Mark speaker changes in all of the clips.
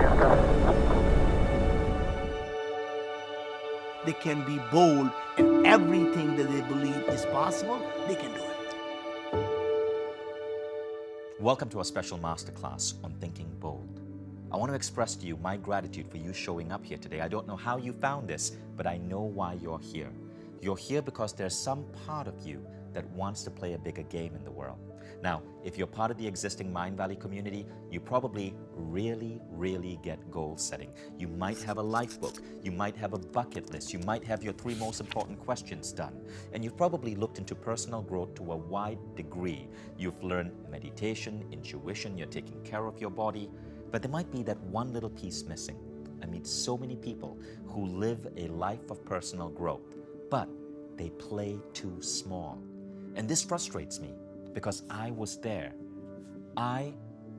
Speaker 1: They can be bold, and everything that they believe is possible, they can do it.
Speaker 2: Welcome to our special masterclass on Thinking Bold. I want to express to you my gratitude for you showing up here today. I don't know how you found this, but I know why you're here. You're here because there's some part of you that wants to play a bigger game in the world. Now, if you're part of the existing Mindvalley community, you probably really get goal setting. You might have a life book, you might have a bucket list, you might have your 3 most important questions done, and you've probably looked into personal growth to a wide degree. You've learned meditation, intuition, you're taking care of your body, but there might be that one little piece missing. I meet so many people who live a life of personal growth, but they play too small. And this frustrates me because I was there. I,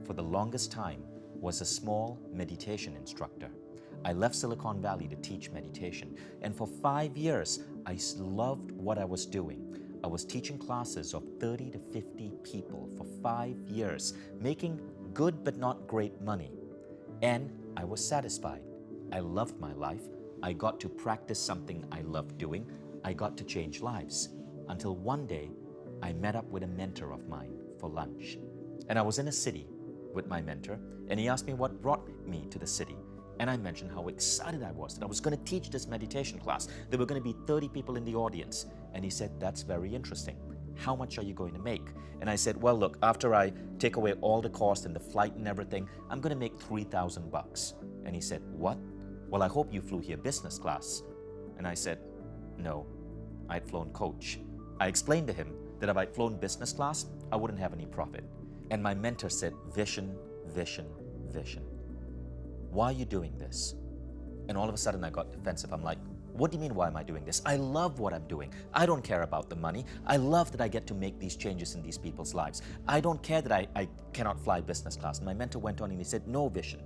Speaker 2: for the longest time, was a small meditation instructor. I left Silicon Valley to teach meditation, and for 5 years, I loved what I was doing. I was teaching classes of 30 to 50 people for 5 years, making good but not great money. And I was satisfied. I loved my life. I got to practice something I loved doing. I got to change lives. Until one day, I met up with a mentor of mine for lunch. And I was in a city with my mentor, and he asked me what brought me to the city. And I mentioned how excited I was that I was going to teach this meditation class. There were going to be 30 people in the audience. And he said, "That's very interesting. How much are you going to make?" And I said, "Well, look, after I take away all the cost and the flight and everything, I'm going to make $3,000. And he said, "What? Well, I hope you flew here business class." And I said, "No, I'd flown coach." I explained to him that if I'd flown business class, I wouldn't have any profit. And my mentor said, Vishen, why are you doing this?" And all of a sudden I got defensive. I'm like, "What do you mean, why am I doing this? I love what I'm doing. I don't care about the money. I love that I get to make these changes in these people's lives. I don't care that I cannot fly business class." And my mentor went on and he said, "No, Vishen.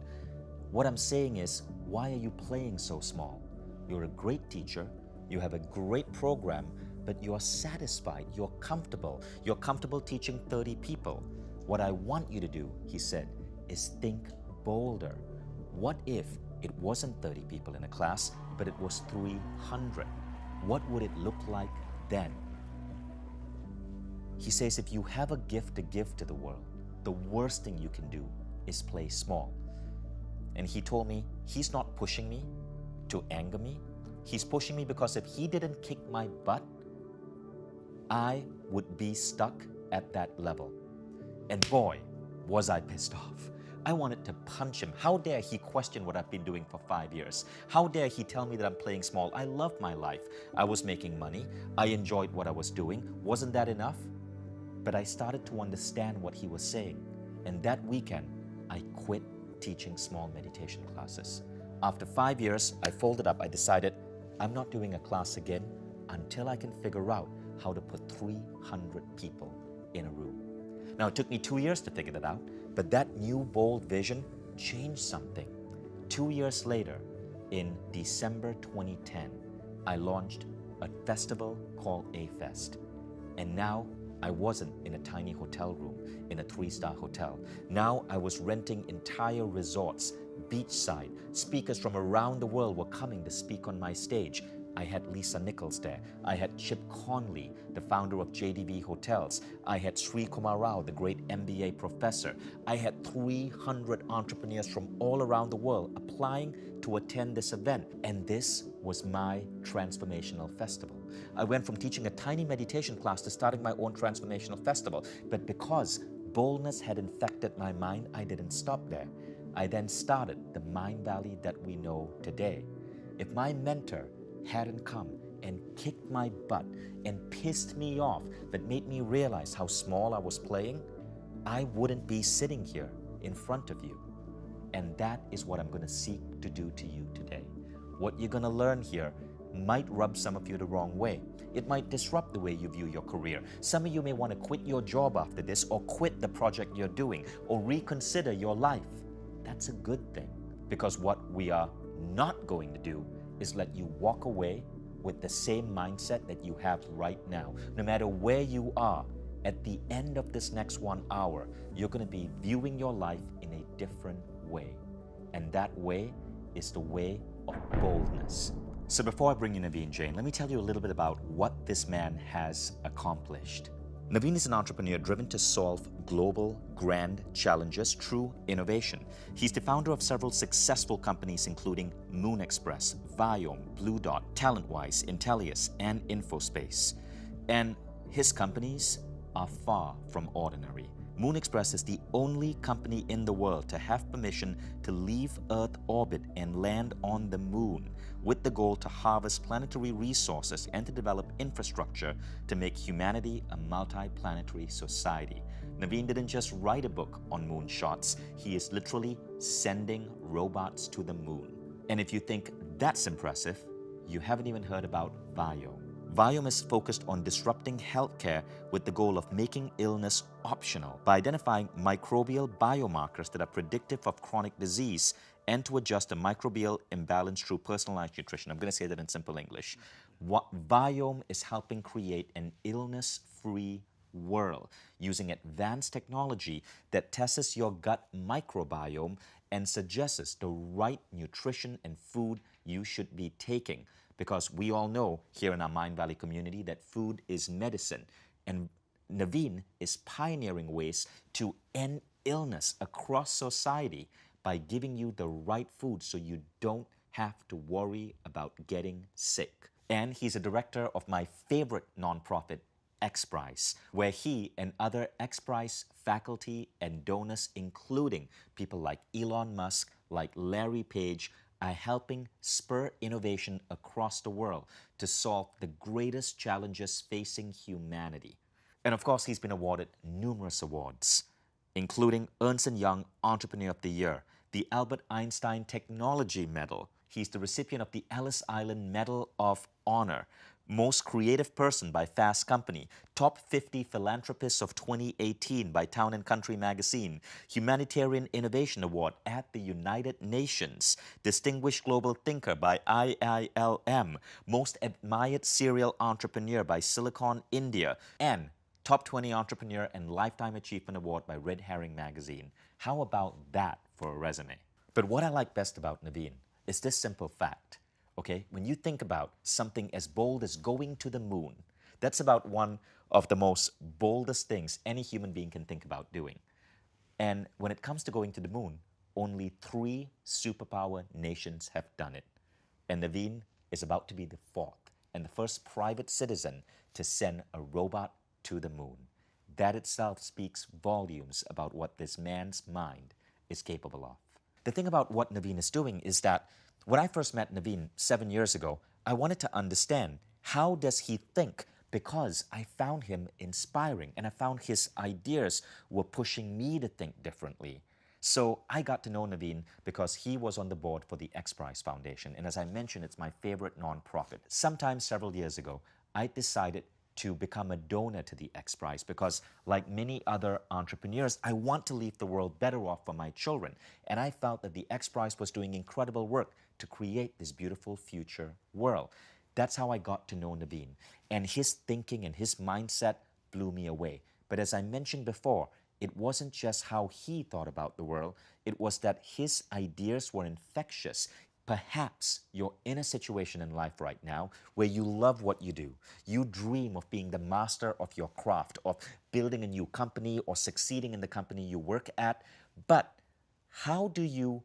Speaker 2: What I'm saying is, why are you playing so small? You're a great teacher. You have a great program, but you're satisfied. You're comfortable. You're comfortable teaching 30 people. What I want you to do," he said, "is think bolder. What if it wasn't 30 people in a class, but it was 300? What would it look like then?" He says, if you have a gift to give to the world, the worst thing you can do is play small. And he told me he's not pushing me to anger me. He's pushing me because if he didn't kick my butt, I would be stuck at that level. And boy, was I pissed off. I wanted to punch him. How dare he question what I've been doing for 5 years? How dare he tell me that I'm playing small? I loved my life. I was making money. I enjoyed what I was doing. Wasn't that enough? But I started to understand what he was saying. And that weekend, I quit teaching small meditation classes. After 5 years, I folded up. I decided I'm not doing a class again until I can figure out how to put 300 people in a room. Now, it took me 2 years to figure that out, but that new bold vision changed something. 2 years later, in December 2010, I launched a festival called A-Fest. And now I wasn't in a tiny hotel room in a 3-star hotel. Now I was renting entire resorts, beachside. Speakers from around the world were coming to speak on my stage. I had Lisa Nichols there. I had Chip Conley, the founder of JDV Hotels. I had Sri Kumar Rao, the great MBA professor. I had 300 entrepreneurs from all around the world applying to attend this event. And this was my transformational festival. I went from teaching a tiny meditation class to starting my own transformational festival. But because boldness had infected my mind, I didn't stop there. I then started the Mindvalley that we know today. If my mentor hadn't come and kicked my butt and pissed me off, but made me realize how small I was playing, I wouldn't be sitting here in front of you. And that is what I'm going to seek to do to you today. What you're going to learn here might rub some of you the wrong way. It might disrupt the way you view your career. Some of you may want to quit your job after this, or quit the project you're doing, or reconsider your life. That's a good thing, because what we are not going to do is let you walk away with the same mindset that you have right now. No matter where you are, at the end of this next 1 hour, you're going to be viewing your life in a different way. And that way is the way of boldness. So before I bring in Naveen, Jain, let me tell you a little bit about what this man has accomplished. Naveen is an entrepreneur driven to solve global grand challenges through innovation. He's the founder of several successful companies including Moon Express, Viome, Blue Dot, TalentWise, Intellius, and Infospace. And his companies are far from ordinary. Moon Express is the only company in the world to have permission to leave Earth orbit and land on the moon, with the goal to harvest planetary resources and to develop infrastructure to make humanity a multi-planetary society. Naveen didn't just write a book on moonshots, he is literally sending robots to the moon. And if you think that's impressive, you haven't even heard about Viome. Viome is focused on disrupting healthcare with the goal of making illness optional by identifying microbial biomarkers that are predictive of chronic disease and to adjust a microbial imbalance through personalized nutrition. I'm going to say that in simple English. What Viome is helping create an illness-free world using advanced technology that tests your gut microbiome and suggests the right nutrition and food you should be taking. Because we all know here in our Mindvalley community that food is medicine. And Naveen is pioneering ways to end illness across society by giving you the right food so you don't have to worry about getting sick. And he's a director of my favorite nonprofit, XPRIZE, where he and other XPRIZE faculty and donors, including people like Elon Musk, like Larry Page, are helping spur innovation across the world to solve the greatest challenges facing humanity. And of course, he's been awarded numerous awards, including Ernst & Young Entrepreneur of the Year, the Albert Einstein Technology Medal. He's the recipient of the Ellis Island Medal of Honor, Most Creative Person by Fast Company, Top 50 Philanthropists of 2018 by Town & Country Magazine, Humanitarian Innovation Award at the United Nations, Distinguished Global Thinker by IILM, Most Admired Serial Entrepreneur by Silicon India, and Top 20 Entrepreneur and Lifetime Achievement Award by Red Herring Magazine. How about that for a resume? But what I like best about Naveen is this simple fact. Okay, when you think about something as bold as going to the moon, that's about one of the most boldest things any human being can think about doing. And when it comes to going to the moon, only 3 superpower nations have done it. And Naveen is about to be the 4th and the first private citizen to send a robot to the moon. That itself speaks volumes about what this man's mind is capable of. The thing about what Naveen is doing is that when I first met Naveen 7 years ago, I wanted to understand how does he think, because I found him inspiring and I found his ideas were pushing me to think differently. So I got to know Naveen because he was on the board for the XPRIZE Foundation. And as I mentioned, it's my favorite nonprofit. Sometime several years ago, I decided to become a donor to the XPRIZE because, like many other entrepreneurs, I want to leave the world better off for my children. And I felt that the XPRIZE was doing incredible work to create this beautiful future world. That's how I got to know Naveen. And his thinking and his mindset blew me away. But as I mentioned before, it wasn't just how he thought about the world, it was that his ideas were infectious. Perhaps you're in a situation in life right now where you love what you do. You dream of being the master of your craft, of building a new company or succeeding in the company you work at. But how do you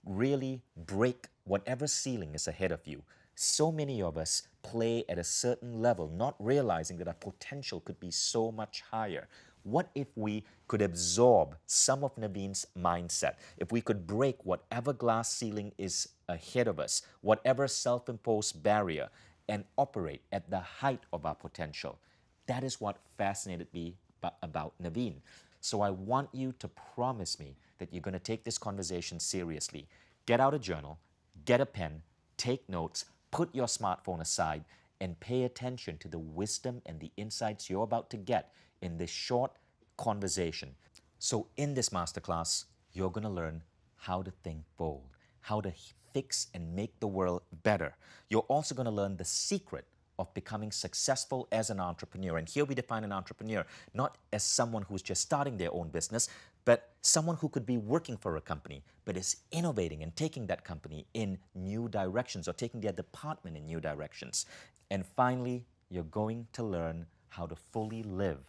Speaker 2: really break whatever ceiling is ahead of you? So many of us play at a certain level, not realizing that our potential could be so much higher. What if we could absorb some of Naveen's mindset? If we could break whatever glass ceiling is ahead of us, whatever self-imposed barrier, and operate at the height of our potential? That is what fascinated me about Naveen. So I want you to promise me that you're going to take this conversation seriously. Get out a journal, get a pen, take notes, put your smartphone aside, and pay attention to the wisdom and the insights you're about to get in this short conversation. So in this masterclass, you're going to learn how to think bold, how to fix and make the world better. You're also going to learn the secret of becoming successful as an entrepreneur. And here we define an entrepreneur not as someone who's just starting their own business, but someone who could be working for a company, but is innovating and taking that company in new directions or taking their department in new directions. And finally, you're going to learn how to fully live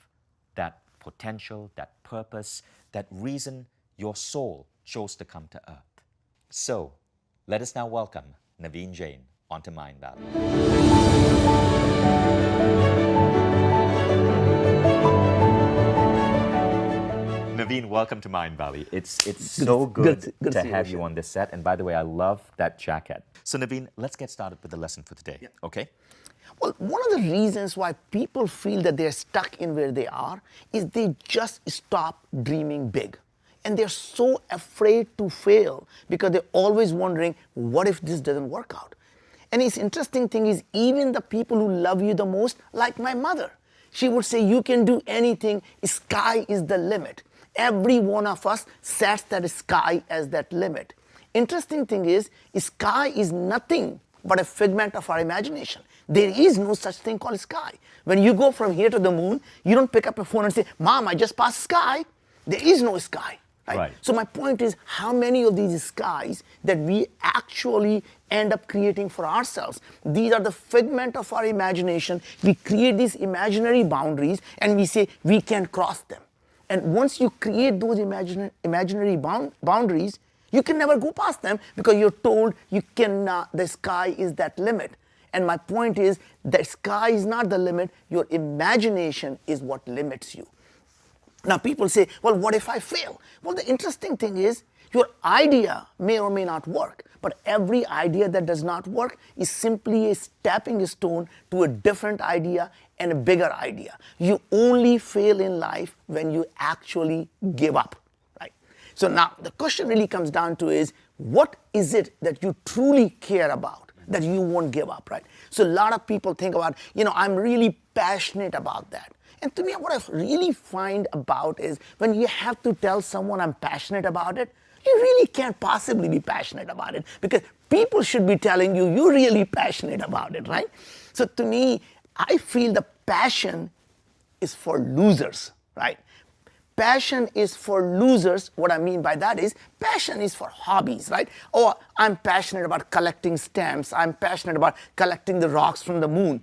Speaker 2: that potential, that purpose, that reason your soul chose to come to earth. So, let us now welcome Naveen Jain onto Mindvalley. Naveen, welcome to Mindvalley. It's so good to have you on this set. And by the way, I love that jacket. So Naveen, let's get started with the lesson for today, okay?
Speaker 1: Well, one of the reasons why people feel that they're stuck in where they are is they just stop dreaming big. And they're so afraid to fail because they're always wondering, what if this doesn't work out? And it's interesting thing is, even the people who love you the most, like my mother, she would say, you can do anything, sky is the limit. Every one of us sets that sky as that limit. Interesting thing is, sky is nothing but a figment of our imagination. There is no such thing called sky. When you go from here to the moon, you don't pick up a phone and say, Mom, I just passed sky. There is no sky. Right? So my point is, how many of these skies that we actually end up creating for ourselves? These are the figment of our imagination. We create these imaginary boundaries and we say we can't cross them. And once you create those imaginary boundaries, you can never go past them because you're told you cannot, the sky is that limit. And my point is, the sky is not the limit, your imagination is what limits you. Now people say, well, what if I fail? Well, the interesting thing is, your idea may or may not work, but every idea that does not work is simply a stepping stone to a different idea and a bigger idea. You only fail in life when you actually give up, right? So now the question really comes down to is, what is it that you truly care about that you won't give up, right? So a lot of people think about, I'm really passionate about that. And to me, what I really find about is when you have to tell someone I'm passionate about it, you really can't possibly be passionate about it because people should be telling you you're really passionate about it, right? So to me, I feel the passion is for losers, right? Passion is for losers. What I mean by that is, passion is for hobbies, right? Oh, I'm passionate about collecting stamps. I'm passionate about collecting the rocks from the moon.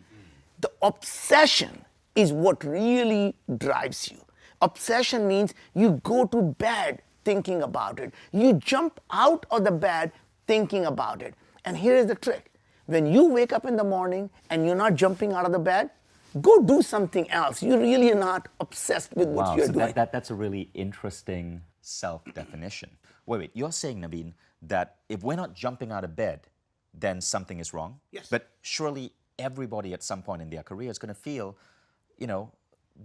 Speaker 1: The obsession is what really drives you. Obsession means you go to bed thinking about it. You jump out of the bed thinking about it. And here is the trick. When you wake up in the morning and you're not jumping out of the bed, go do something else. You really are not obsessed with what you're doing.
Speaker 2: That's a really interesting self-definition. Wait, you're saying, Naveen, that if we're not jumping out of bed, then something is wrong?
Speaker 1: Yes.
Speaker 2: But surely everybody at some point in their career is going to feel,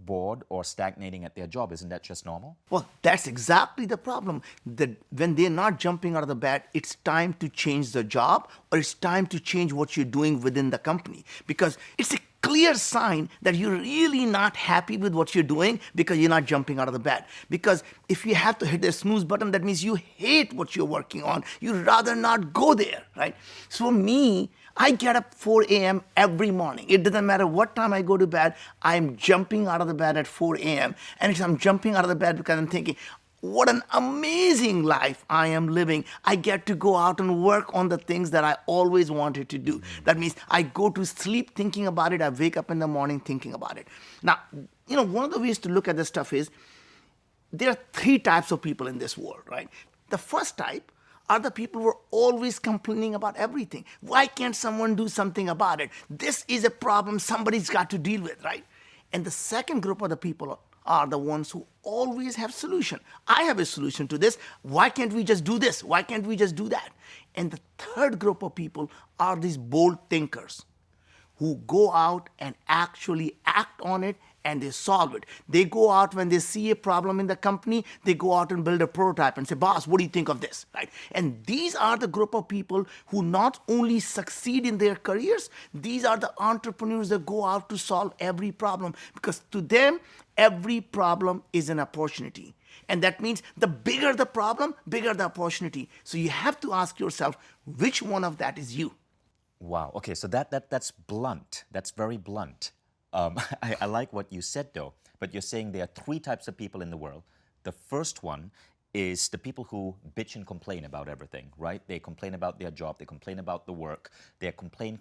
Speaker 2: bored or stagnating at their job. Isn't that just normal?
Speaker 1: Well, that's exactly the problem. That when they're not jumping out of the bed, it's time to change the job or it's time to change what you're doing within the company. Because it's a clear sign that you're really not happy with what you're doing because you're not jumping out of the bed. Because if you have to hit the snooze button, that means you hate what you're working on. You'd rather not go there, right? So for me, I get up 4 a.m. every morning. It doesn't matter what time I go to bed, I'm jumping out of the bed at 4 a.m. And I'm jumping out of the bed because I'm thinking, what an amazing life I am living. I get to go out and work on the things that I always wanted to do. That means I go to sleep thinking about it. I wake up in the morning thinking about it. Now, one of the ways to look at this stuff is there are 3 types of people in this world, right? The first type are the people who are always complaining about everything. Why can't someone do something about it? This is a problem somebody's got to deal with, right? And the second group of the people are the ones who always have solution. I have a solution to this. Why can't we just do this? Why can't we just do that? And the third group of people are these bold thinkers who go out and actually act on it and they solve it. They go out when they see a problem in the company, they go out and build a prototype and say, boss, what do you think of this? Right? And these are the group of people who not only succeed in their careers, these are the entrepreneurs that go out to solve every problem because to them, every problem is an opportunity. And that means the bigger the problem, bigger the opportunity. So you have to ask yourself, which one of that is you?
Speaker 2: Wow. Okay, so that's blunt. That's very blunt. I like what you said, though. But you're saying there are 3 types of people in the world. The first one is the people who bitch and complain about everything, right? They complain about their job, they complain about the work, they complain.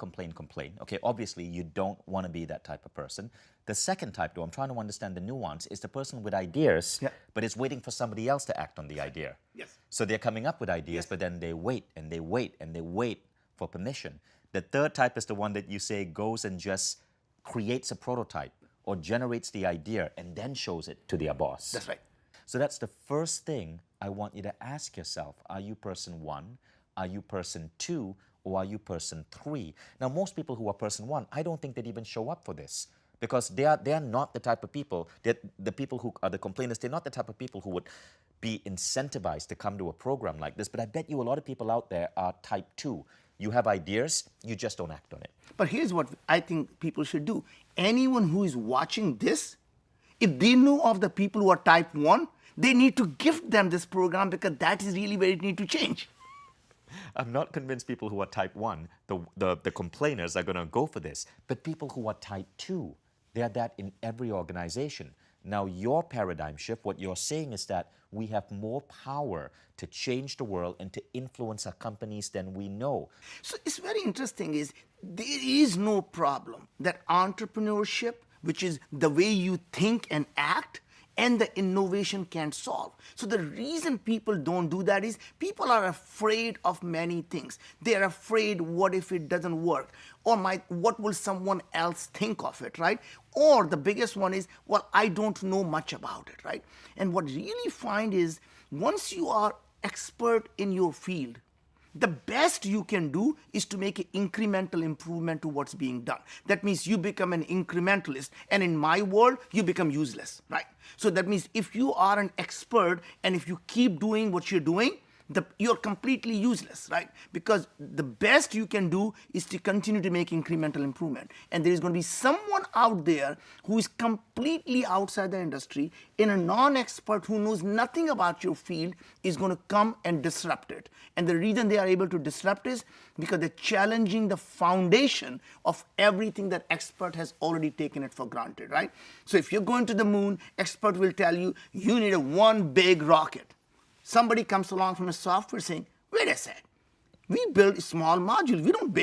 Speaker 2: Okay, obviously you don't want to be that type of person. The second type, though, I'm trying to understand the nuance, is the person with ideas, but is waiting for somebody else to act on the idea.
Speaker 1: Yes.
Speaker 2: So they're coming up with ideas, but then they wait and they wait and they wait for permission. The third type is the one that you say goes and just creates a prototype or generates the idea and then shows it to their boss.
Speaker 1: That's right.
Speaker 2: So that's the first thing I want you to ask yourself. Are you person 1? Are you person 2? Or are you person 3? Now, most people who are person 1, I don't think they'd even show up for this because they are not the type of people, the people who are the complainers, they're not the type of people who would be incentivized to come to a program like this. But I bet you a lot of people out there are type 2. You have ideas, you just don't act on it.
Speaker 1: But here's what I think people should do. Anyone who is watching this, if they know of the people who are type 1, they need to gift them this program because that is really where it needs to change.
Speaker 2: I'm not convinced people who are type 1, the complainers, are going to go for this. But people who are type 2, they are that in every organization. Now, your paradigm shift, what you're saying is that we have more power to change the world and to influence our companies than we know.
Speaker 1: So it's very interesting is there is no problem that entrepreneurship, which is the way you think and act, and the innovation can solve. So the reason people don't do that is people are afraid of many things. They're afraid, what if it doesn't work? Or what will someone else think of it, right? Or the biggest one is, well, I don't know much about it, right? And what really find is once you are expert in your field, the best you can do is to make an incremental improvement to what's being done. That means you become an incrementalist, and in my world, you become useless, right? So that means if you are an expert and if you keep doing what you're doing, you're completely useless, right? Because the best you can do is to continue to make incremental improvement. And there is going to be someone out there who is completely outside the industry, and a non-expert who knows nothing about your field is going to come and disrupt it. And the reason they are able to disrupt is because they're challenging the foundation of everything that expert has already taken it for granted, right? So if you're going to the moon, expert will tell you, you need one big rocket. Somebody comes along from a software saying, wait a sec, we build small modules. We don't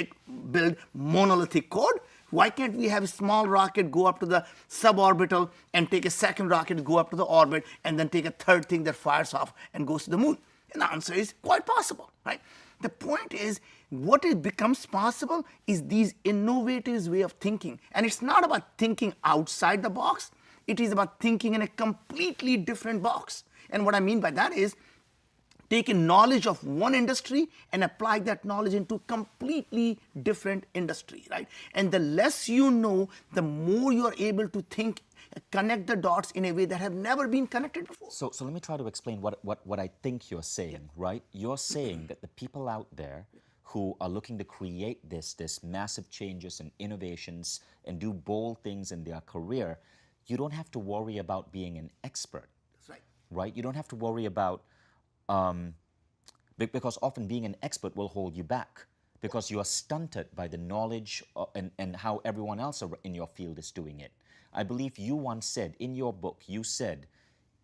Speaker 1: build monolithic code. Why can't we have a small rocket go up to the suborbital and take a second rocket go up to the orbit and then take a third thing that fires off and goes to the moon? And the answer is quite possible, right? The point is, what it becomes possible is these innovative way of thinking. And it's not about thinking outside the box. It is about thinking in a completely different box. And what I mean by that is, taking knowledge of one industry and apply that knowledge into completely different industry, right? And the less you know, the more you're able to think, connect the dots in a way that have never been connected before.
Speaker 2: So let me try to explain what I think you're saying, right? You're saying that the people out there who are looking to create this massive changes and innovations and do bold things in their career, you don't have to worry about being an expert.
Speaker 1: That's right.
Speaker 2: Right? You don't have to worry about because often being an expert will hold you back because you are stunted by the knowledge and how everyone else in your field is doing it. I believe you once said in your book, you said,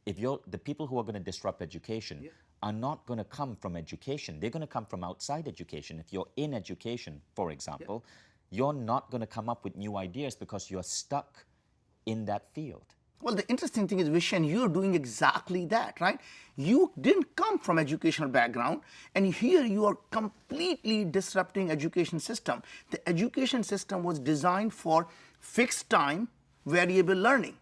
Speaker 2: the people who are going to disrupt education are not going to come from education. They're going to come from outside education. If you're in education, for example, you're not going to come up with new ideas because you're stuck in that field.
Speaker 1: Well, the interesting thing is, Vishen, you're doing exactly that, right? You didn't come from educational background, and here you are completely disrupting education system. The education system was designed for fixed time, variable learning.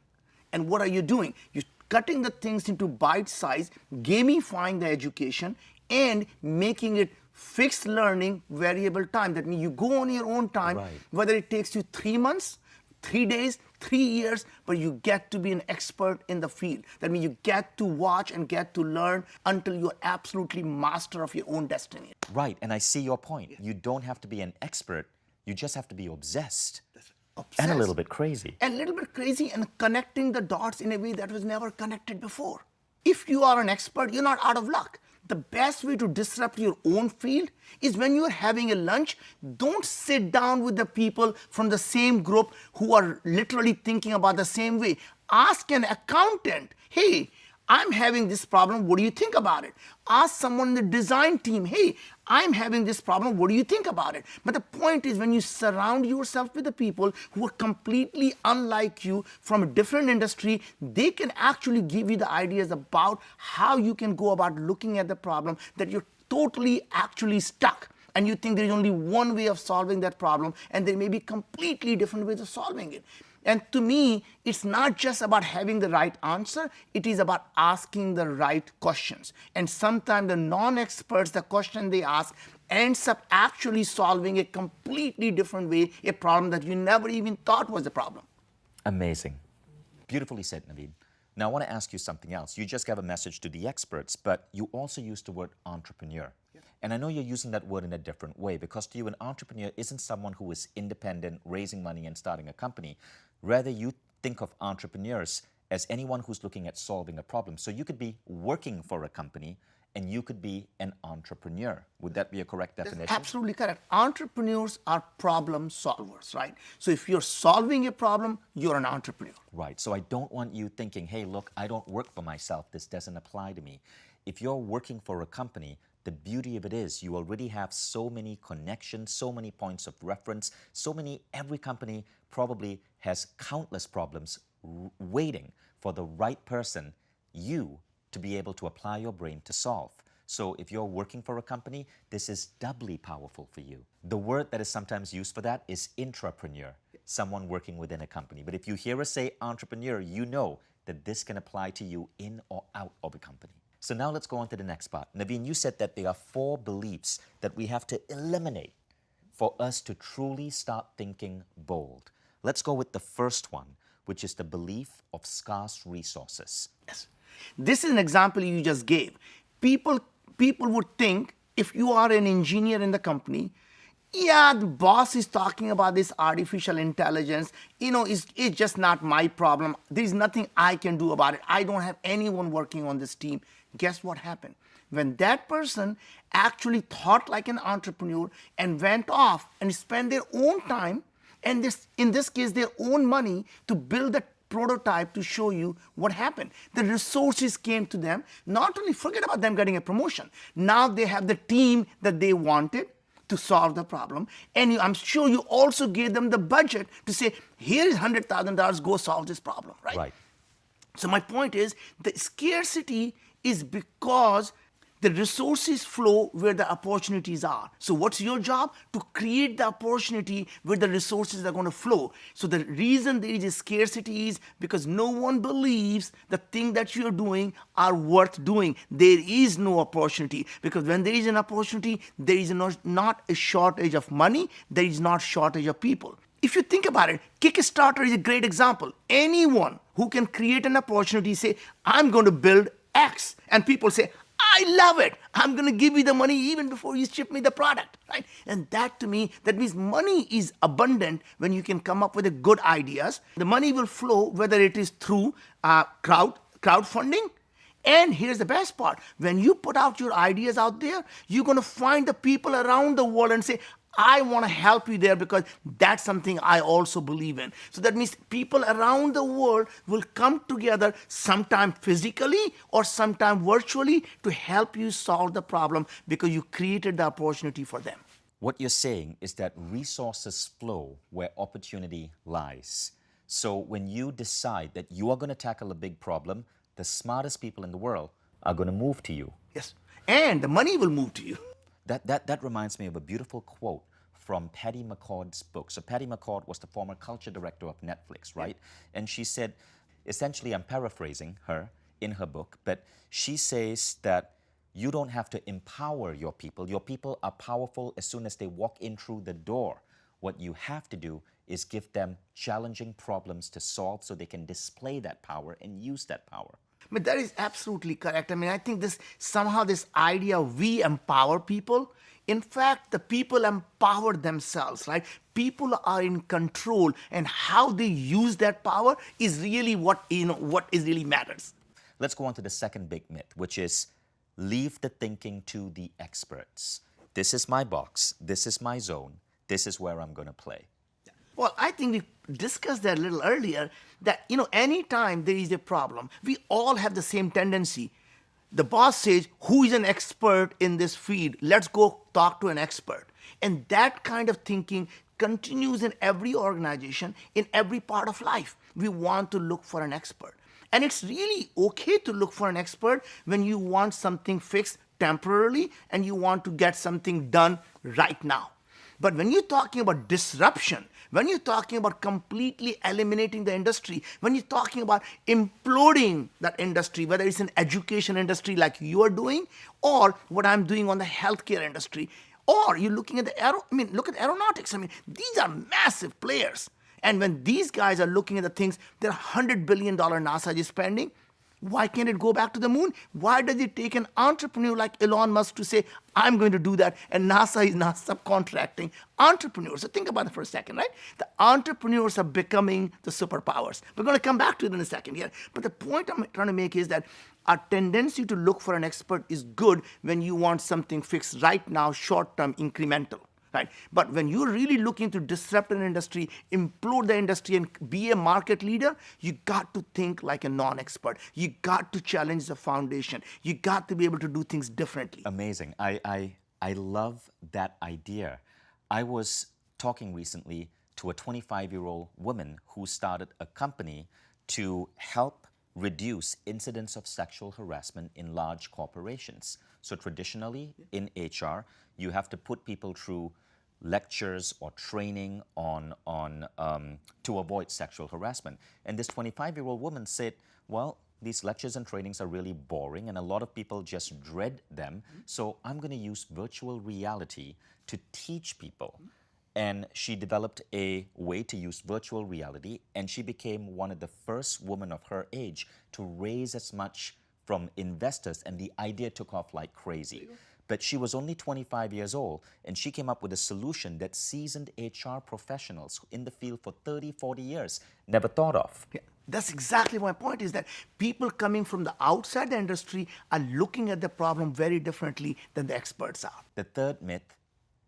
Speaker 1: And what are you doing? You're cutting the things into bite size, gamifying the education, and making it fixed learning, variable time. That means you go on your own time, whether it takes you 3 months, 3 days, 3 years, but you get to be an expert in the field. That means you get to watch and get to learn until you're absolutely master of your own destiny.
Speaker 2: Right, and I see your point. You don't have to be an expert. You just have to be obsessed.
Speaker 1: Obsessed.
Speaker 2: And a little bit crazy.
Speaker 1: A little bit crazy and connecting the dots in a way that was never connected before. If you are an expert, you're not out of luck. The best way to disrupt your own field is when you're having a lunch, don't sit down with the people from the same group who are literally thinking about the same way. Ask an accountant, hey, I'm having this problem, what do you think about it? Ask someone in the design team, hey, I'm having this problem, what do you think about it? But the point is, when you surround yourself with the people who are completely unlike you from a different industry, they can actually give you the ideas about how you can go about looking at the problem that you're totally actually stuck. And you think there is only one way of solving that problem, and there may be completely different ways of solving it. And to me, it's not just about having the right answer, it is about asking the right questions. And sometimes the non-experts, the question they ask ends up actually solving a completely different way, a problem that you never even thought was a problem.
Speaker 2: Amazing. Beautifully said, Naveen. Now, I want to ask you something else. You just gave a message to the experts, but you also used the word entrepreneur. Yeah. And I know you're using that word in a different way, because to you, an entrepreneur isn't someone who is independent, raising money and starting a company. Rather, you think of entrepreneurs as anyone who's looking at solving a problem. So you could be working for a company, and you could be an entrepreneur. Would that be a correct definition?
Speaker 1: That's absolutely correct. Entrepreneurs are problem solvers, right? So if you're solving a problem, you're an entrepreneur.
Speaker 2: Right. So I don't want you thinking, hey, look, I don't work for myself. This doesn't apply to me. If you're working for a company, the beauty of it is you already have so many connections, so many points of reference, every company probably has countless problems waiting for the right person, you, to be able to apply your brain to solve. So if you're working for a company, this is doubly powerful for you. The word that is sometimes used for that is intrapreneur, someone working within a company. But if you hear us say entrepreneur, you know that this can apply to you in or out of a company. So now let's go on to the next part. Naveen, you said that there are 4 beliefs that we have to eliminate for us to truly start thinking bold. Let's go with the first one, which is the belief of scarce resources.
Speaker 1: Yes. This is an example you just gave. People would think, if you are an engineer in the company, yeah, the boss is talking about this artificial intelligence, it's just not my problem. There's nothing I can do about it. I don't have anyone working on this team. Guess what happened? When that person actually thought like an entrepreneur and went off and spent their own time, and in this case, their own money, to build the prototype to show you what happened. The resources came to them. Not only forget about them getting a promotion. Now they have the team that they wanted to solve the problem. And I'm sure you also gave them the budget to say, here is $100,000, go solve this problem, right?
Speaker 2: Right.
Speaker 1: So my point is, the scarcity is because the resources flow where the opportunities are. So what's your job? To create the opportunity where the resources are going to flow. So the reason there is a scarcity is because no one believes the thing that you're doing are worth doing. There is no opportunity, because when there is an opportunity, there is not a shortage of money, there is not shortage of people. If you think about it, Kickstarter is a great example. Anyone who can create an opportunity, say, I'm going to build X, and people say, I love it. I'm going to give you the money even before you ship me the product, right? And that, to me, that means money is abundant when you can come up with the good ideas. The money will flow, whether it is through crowdfunding. And here's the best part. When you put out your ideas out there, you're going to find the people around the world and say, I want to help you there because that's something I also believe in. So that means people around the world will come together, sometime physically or sometime virtually, to help you solve the problem because you created the opportunity for them.
Speaker 2: What you're saying is that resources flow where opportunity lies. So when you decide that you are going to tackle a big problem, the smartest people in the world are going to move to you.
Speaker 1: Yes. And the money will move to you.
Speaker 2: That reminds me of a beautiful quote from Patty McCord's book. So Patty McCord was the former culture director of Netflix, right? Yeah. And she said, essentially, I'm paraphrasing her in her book, but she says that you don't have to empower your people. Your people are powerful as soon as they walk in through the door. What you have to do is give them challenging problems to solve so they can display that power and use that power.
Speaker 1: But that is absolutely correct. I mean, I think this idea of we empower people, in fact, the people empower themselves, right? People are in control, and how they use that power is really what really matters.
Speaker 2: Let's go on to the second big myth, which is leave the thinking to the experts. This is my box. This is my zone. This is where I'm going to play.
Speaker 1: Well, I think discussed that a little earlier, that, anytime there is a problem, we all have the same tendency. The boss says, who is an expert in this field? Let's go talk to an expert. And that kind of thinking continues in every organization, in every part of life. We want to look for an expert. And it's really okay to look for an expert when you want something fixed temporarily and you want to get something done right now. But when you're talking about disruption, when you're talking about completely eliminating the industry, when you're talking about imploding that industry, whether it's an education industry like you are doing, or what I'm doing on the healthcare industry, or you're looking at look at aeronautics. These are massive players. And when these guys are looking at the things, they're $100 billion NASA is spending. Why can't it go back to the moon? Why does it take an entrepreneur like Elon Musk to say, I'm going to do that, and NASA is not subcontracting entrepreneurs? So think about it for a second, right? The entrepreneurs are becoming the superpowers. We're going to come back to it in a second here. But the point I'm trying to make is that our tendency to look for an expert is good when you want something fixed right now, short-term, incremental. Right? But when you're really looking to disrupt an industry, implode the industry, and be a market leader, you got to think like a non-expert. You got to challenge the foundation. You got to be able to do things differently.
Speaker 2: Amazing. I love that idea. I was talking recently to a 25-year-old woman who started a company to help reduce incidents of sexual harassment in large corporations. So traditionally, in HR, you have to put people through lectures or training to avoid sexual harassment. And this 25-year-old woman said, well, these lectures and trainings are really boring and a lot of people just dread them. So I'm going to use virtual reality to teach people. And she developed a way to use virtual reality, and she became one of the first women of her age to raise as much from investors, and the idea took off like crazy. But she was only 25 years old, and she came up with a solution that seasoned HR professionals in the field for 30, 40 years never thought of.
Speaker 1: Yeah, that's exactly my point, is that people coming from the outside the industry are looking at the problem very differently than the experts are.
Speaker 2: The third myth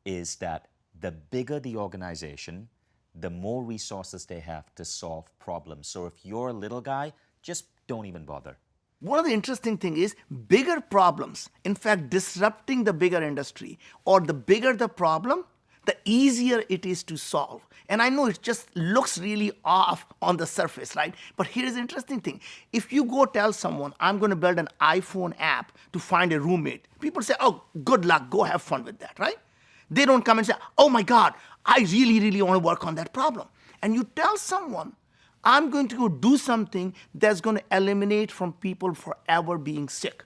Speaker 2: is that the bigger the organization, the more resources they have to solve problems. So if you're a little guy, just don't even bother.
Speaker 1: One of the interesting things is bigger problems, in fact, disrupting the bigger industry, or the bigger the problem, the easier it is to solve. And I know it just looks really off on the surface, right? But here's the interesting thing. If you go tell someone, I'm going to build an iPhone app to find a roommate, people say, oh, good luck, go have fun with that, right? They don't come and say, oh my God, I really, really want to work on that problem. And you tell someone, I'm going to go do something that's going to eliminate from people forever being sick.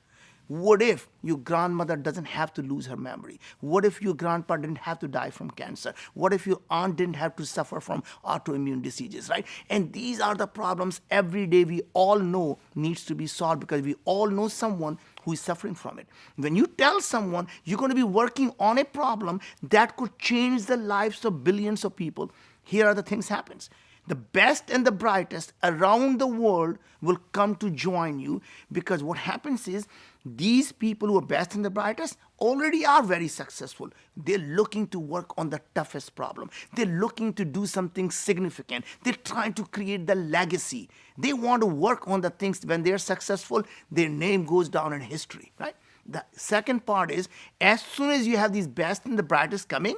Speaker 1: What if your grandmother doesn't have to lose her memory? What if your grandpa didn't have to die from cancer? What if your aunt didn't have to suffer from autoimmune diseases, right? And these are the problems every day we all know needs to be solved, because we all know someone who is suffering from it. When you tell someone you're going to be working on a problem that could change the lives of billions of people, here are the things happens. The best and the brightest around the world will come to join you, because what happens is these people who are best and the brightest already are very successful. They're looking to work on the toughest problem. They're looking to do something significant. They're trying to create the legacy. They want to work on the things when they're successful, their name goes down in history, right? The second part is, as soon as you have these best and the brightest coming,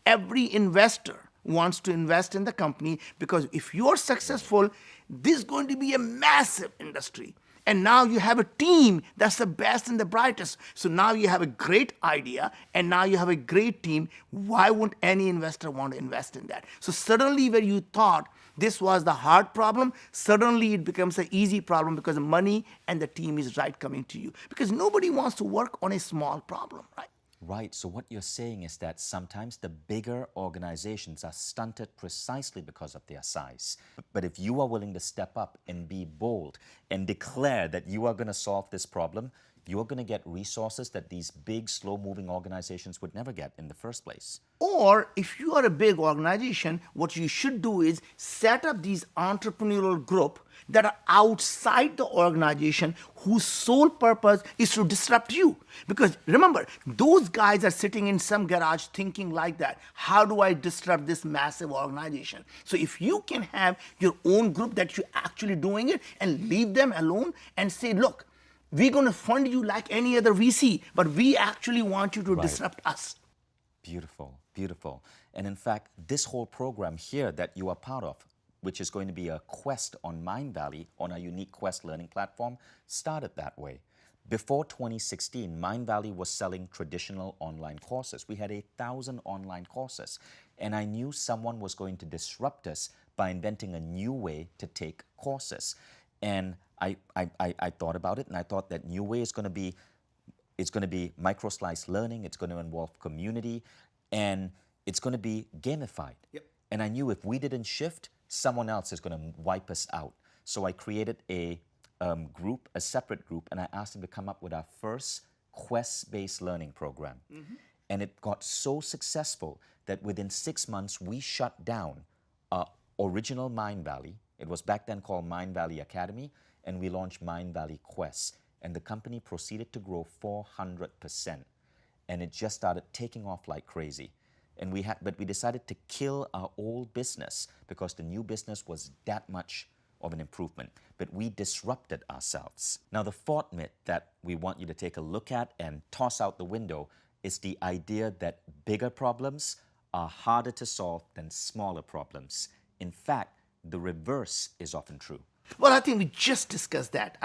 Speaker 1: every investor wants to invest in the company, because if you're successful, this is going to be a massive industry. And now you have a team that's the best and the brightest. So now you have a great idea, and now you have a great team. Why wouldn't any investor want to invest in that? So suddenly, where you thought this was the hard problem, suddenly it becomes an easy problem, because the money and the team is right coming to you. Because nobody wants to work on a small problem, right?
Speaker 2: Right, so what you're saying is that sometimes the bigger organizations are stunted precisely because of their size. But if you are willing to step up and be bold and declare that you are going to solve this problem, you're going to get resources that these big, slow-moving organizations would never get in the first place.
Speaker 1: Or if you are a big organization, what you should do is set up these entrepreneurial group that are outside the organization whose sole purpose is to disrupt you. Because remember, those guys are sitting in some garage thinking like that. How do I disrupt this massive organization? So if you can have your own group that you're actually doing it and leave them alone and say, look, we're going to fund you like any other VC, but we actually want you to disrupt us.
Speaker 2: Beautiful, beautiful. And in fact, this whole program here that you are part of, which is going to be a quest on Mindvalley, on our unique Quest learning platform, started that way. Before 2016, Mindvalley was selling traditional online courses. We had 1,000 online courses. And I knew someone was going to disrupt us by inventing a new way to take courses. And I thought about it, and I thought that new way is going to be, it's going to be micro-slice learning, it's going to involve community, and it's going to be gamified.
Speaker 1: Yep.
Speaker 2: And I knew if we didn't shift, someone else is going to wipe us out. So I created a group, a separate group, and I asked them to come up with our first Quest-based learning program. And it got so successful that within 6 months, we shut down our original Mindvalley. It was back then called Mindvalley Academy, and we launched Mindvalley Quest. And the company proceeded to grow 400%. And it just started taking off like crazy. And but we decided to kill our old business because the new business was that much of an improvement. But we disrupted ourselves. Now, the fourth myth that we want you to take a look at and toss out the window is the idea that bigger problems are harder to solve than smaller problems. In fact, the reverse is often true.
Speaker 1: Well, I think we just discussed that.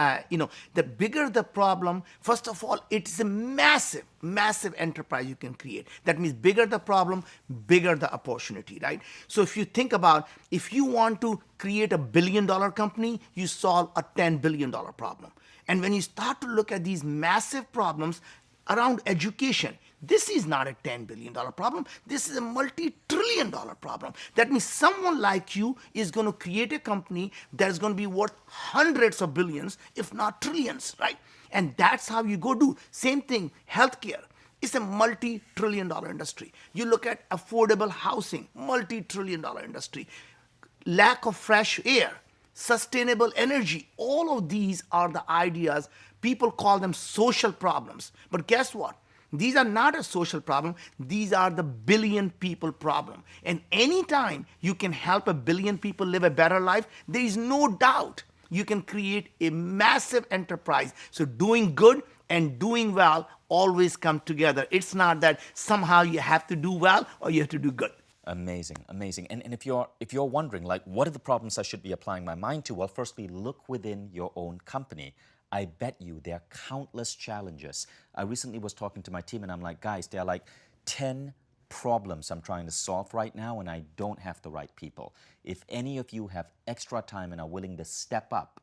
Speaker 1: The bigger the problem, first of all, it's a massive, massive enterprise you can create. That means bigger the problem, bigger the opportunity, right? So if you think about, if you want to create $1 billion company, you solve a $10 billion problem. And when you start to look at these massive problems around education, this is not a $10 billion problem. This is a multi-trillion-dollar problem. That means someone like you is going to create a company that is going to be worth hundreds of billions, if not trillions, right? And that's how you go do. Same thing, healthcare. It's a multi-trillion-dollar industry. You look at affordable housing, multi-trillion-dollar industry. Lack of fresh air, sustainable energy. All of these are the ideas. People call them social problems. But guess what? These are not a social problem. These are the billion people problem. And anytime you can help 1 billion people live a better life, there is no doubt you can create a massive enterprise. So doing good and doing well always come together. It's not that somehow you have to do well or you have to do good.
Speaker 2: Amazing, amazing. And if you're wondering, like, what are the problems I should be applying my mind to? Well, firstly, look within your own company. I bet you there are countless challenges. I recently was talking to my team and I'm like, guys, there are like 10 problems I'm trying to solve right now and I don't have the right people. If any of you have extra time and are willing to step up,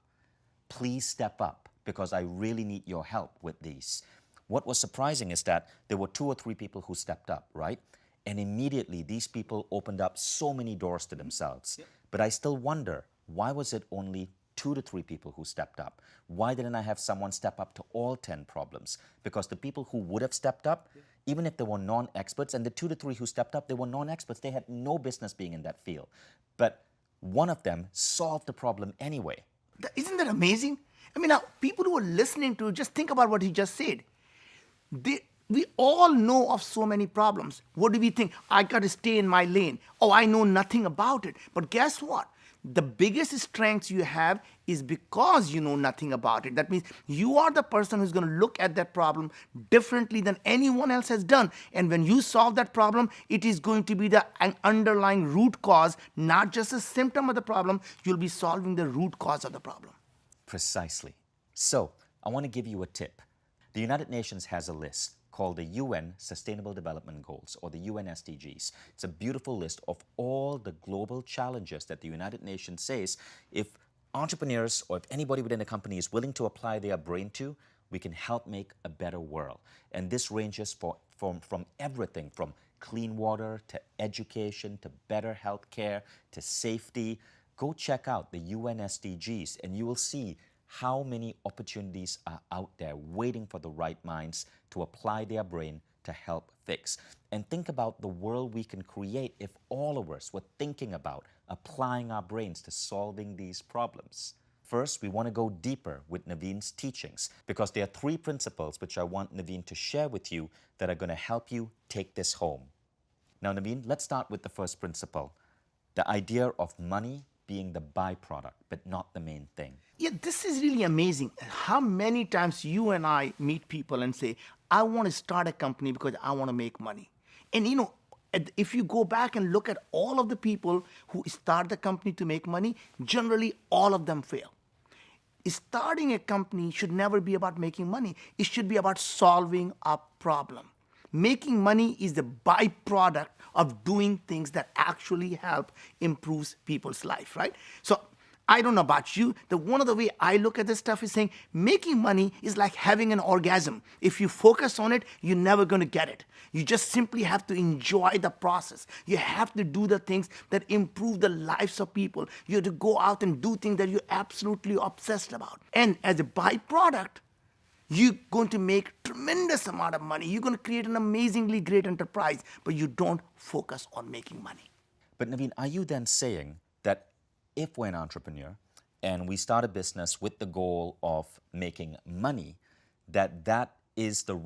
Speaker 2: please step up because I really need your help with these. What was surprising is that there were 2 or 3 people who stepped up, right? And immediately these people opened up so many doors to themselves. Yep. But I still wonder, why was it only 2 to 3 people who stepped up? Why didn't I have someone step up to all 10 problems? Because the people who would have stepped up, even if they were non-experts, and the 2 to 3 who stepped up, they were non-experts. They had no business being in that field. But one of them solved the problem anyway.
Speaker 1: Isn't that amazing? I mean, now, people who are listening to, just think about what he just said. We all know of so many problems. What do we think? I got to stay in my lane. Oh, I know nothing about it. But guess what? The biggest strengths you have is because you know nothing about it. That means you are the person who's going to look at that problem differently than anyone else has done. And when you solve that problem, it is going to be an underlying root cause, not just a symptom of the problem. You'll be solving the root cause of the problem.
Speaker 2: Precisely. So I want to give you a tip. The United Nations has a list called the UN Sustainable Development Goals, or the UN SDGs. It's a beautiful list of all the global challenges that the United Nations says if entrepreneurs or if anybody within a company is willing to apply their brain to, we can help make a better world. And this ranges from everything from clean water to education to better health care to safety. Go check out the UN SDGs and you will see how many opportunities are out there waiting for the right minds to apply their brain to help fix. And think about the world we can create if all of us were thinking about applying our brains to solving these problems. First, we want to go deeper with Naveen's teachings because there are 3 principles which I want Naveen to share with you that are going to help you take this home. Now, Naveen, let's start with the first principle, the idea of money being the byproduct, but not the main thing.
Speaker 1: Yeah, this is really amazing. How many times you and I meet people and say, I want to start a company because I want to make money. And you know, if you go back and look at all of the people who start the company to make money, generally all of them fail. Starting a company should never be about making money. It should be about solving a problem. Making money is the byproduct of doing things that actually help improve people's life, right? So I don't know about you, one of the way I look at this stuff is saying making money is like having an orgasm. If you focus on it, you're never going to get it. You just simply have to enjoy the process. You have to do the things that improve the lives of people. You have to go out and do things that you're absolutely obsessed about. And as a byproduct, you're going to make tremendous amount of money. You're going to create an amazingly great enterprise, but you don't focus on making money.
Speaker 2: But Naveen, are you then saying that if we're an entrepreneur and we start a business with the goal of making money, that is the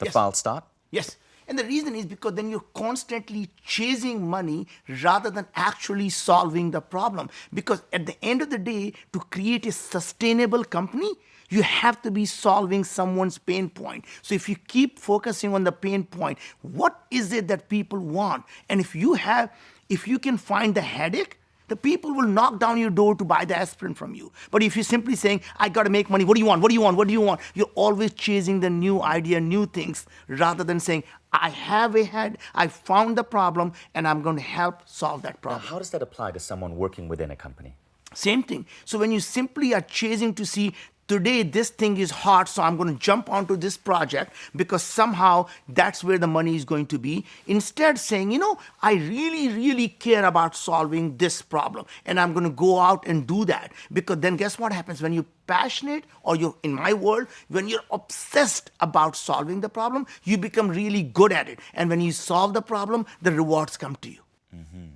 Speaker 1: Yes.
Speaker 2: foul start?
Speaker 1: Yes. And the reason is because then you're constantly chasing money rather than actually solving the problem. Because at the end of the day, to create a sustainable company, you have to be solving someone's pain point. So if you keep focusing on the pain point, what is it that people want? And if you can find the headache, the people will knock down your door to buy the aspirin from you. But if you're simply saying, I got to make money, what do you want? What do you want? What do you want? You're always chasing the new idea, new things, rather than saying, I have a head, I found the problem, and I'm going to help solve that
Speaker 2: Now,
Speaker 1: problem.
Speaker 2: how does that apply to someone working within a company?
Speaker 1: Same thing. So when you simply are chasing to see, today this thing is hot, so I'm going to jump onto this project because somehow that's where the money is going to be. Instead saying, I really, really care about solving this problem and I'm going to go out and do that. Because then guess what happens? When you're passionate or in my world, when you're obsessed about solving the problem, you become really good at it. And when you solve the problem, the rewards come to you.
Speaker 2: Mm-hmm.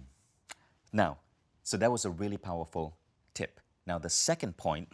Speaker 2: Now, so that was a really powerful tip. Now, the second point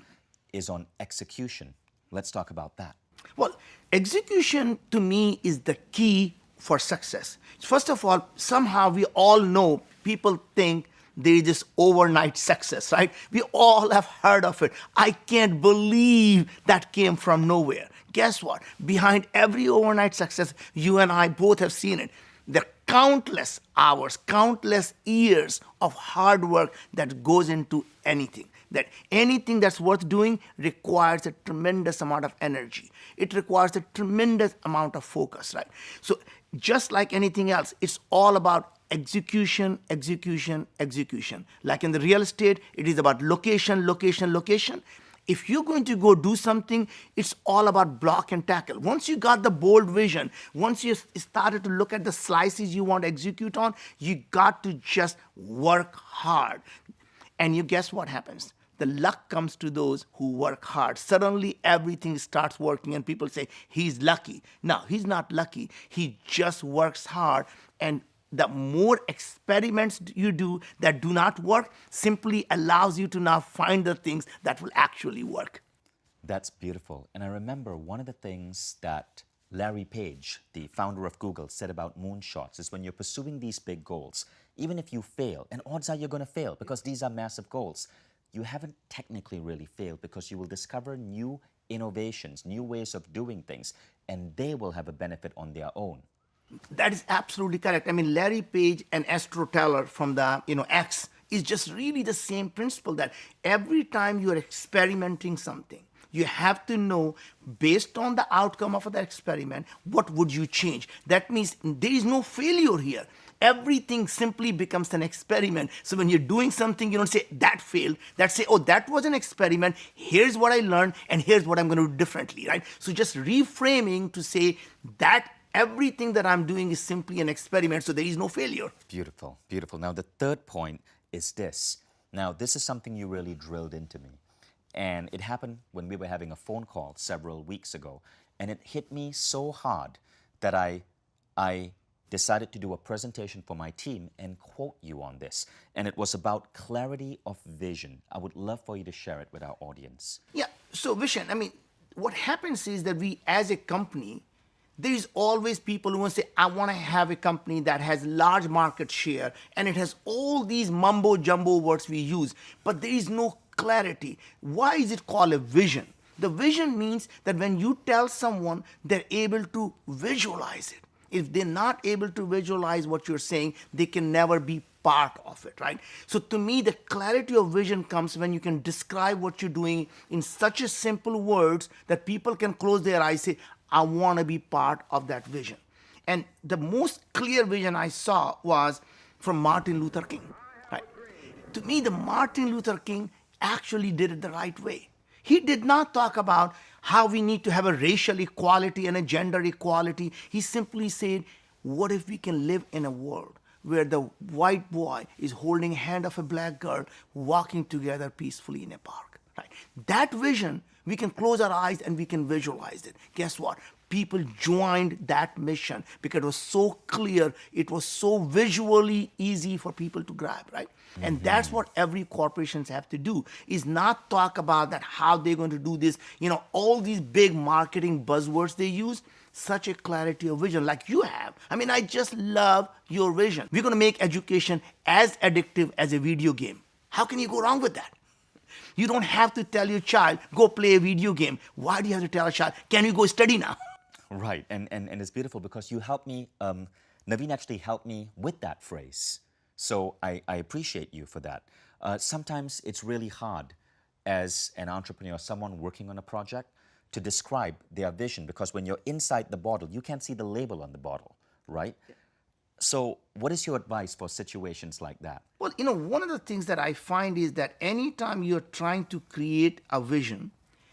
Speaker 2: is on execution. Let's talk about that.
Speaker 1: Well, execution to me is the key for success. First of all, somehow we all know people think there is this overnight success, right? We all have heard of it. I can't believe that came from nowhere. Guess what? Behind every overnight success, you and I both have seen it. There are countless hours, countless years of hard work that goes into anything. That anything that's worth doing requires a tremendous amount of energy. It requires a tremendous amount of focus, right? So just like anything else, it's all about execution, execution, execution. Like in the real estate, it is about location, location, location. If you're going to go do something, it's all about block and tackle. Once you got the bold vision, once you started to look at the slices you want to execute on, you got to just work hard. And you guess what happens? The luck comes to those who work hard. Suddenly everything starts working and people say, he's lucky. No, he's not lucky. He just works hard. And the more experiments you do that do not work simply allows you to now find the things that will actually work.
Speaker 2: That's beautiful. And I remember one of the things that Larry Page, the founder of Google, said about moonshots is when you're pursuing these big goals, even if you fail, and odds are you're going to fail because these are massive goals, you haven't technically really failed because you will discover new innovations, new ways of doing things, and they will have a benefit on their own.
Speaker 1: That is absolutely correct. I mean, Larry Page and Astro Teller from the X is just really the same principle that every time you are experimenting something, you have to know, based on the outcome of that experiment, what would you change? That means there is no failure here. Everything simply becomes an experiment. So when you're doing something, you don't say, that failed. That say, oh, that was an experiment. Here's what I learned, and here's what I'm going to do differently, right? So just reframing to say that everything that I'm doing is simply an experiment, so there is no failure.
Speaker 2: Beautiful, beautiful. Now, the third point is this. Now, this is something you really drilled into me. And it happened when we were having a phone call several weeks ago. And it hit me so hard that I decided to do a presentation for my team and quote you on this. And it was about clarity of vision. I would love for you to share it with our audience.
Speaker 1: Yeah. So Vishen, I mean, what happens is that we, as a company, there is always people who want to say, I want to have a company that has large market share and it has all these mumbo jumbo words we use, but there is no clarity. Why is it called a vision? The vision means that when you tell someone, they're able to visualize it. If they're not able to visualize what you're saying, they can never be part of it, right? So to me, the clarity of vision comes when you can describe what you're doing in such a simple words that people can close their eyes and say, I want to be part of that vision. And the most clear vision I saw was from Martin Luther King, right? To me, the Martin Luther King actually did it the right way. He did not talk about how we need to have a racial equality and a gender equality. He simply said, what if we can live in a world where the white boy is holding the hand of a black girl walking together peacefully in a park, right? That vision, we can close our eyes and we can visualize it. Guess what? People joined that mission because it was so clear, it was so visually easy for people to grab, right? Mm-hmm. And that's what every corporations have to do, is not talk about that how they're going to do this, all these big marketing buzzwords they use, such a clarity of vision like you have. I mean, I just love your vision. We're going to make education as addictive as a video game. How can you go wrong with that? You don't have to tell your child, go play a video game. Why do you have to tell a child, can you go study now?
Speaker 2: Right, and it's beautiful because you helped me, Naveen actually helped me with that phrase. So I appreciate you for that. Sometimes it's really hard as an entrepreneur, someone working on a project, to describe their vision because when you're inside the bottle, you can't see the label on the bottle, right? Yeah. So what is your advice for situations like that?
Speaker 1: Well, one of the things that I find is that anytime you're trying to create a vision,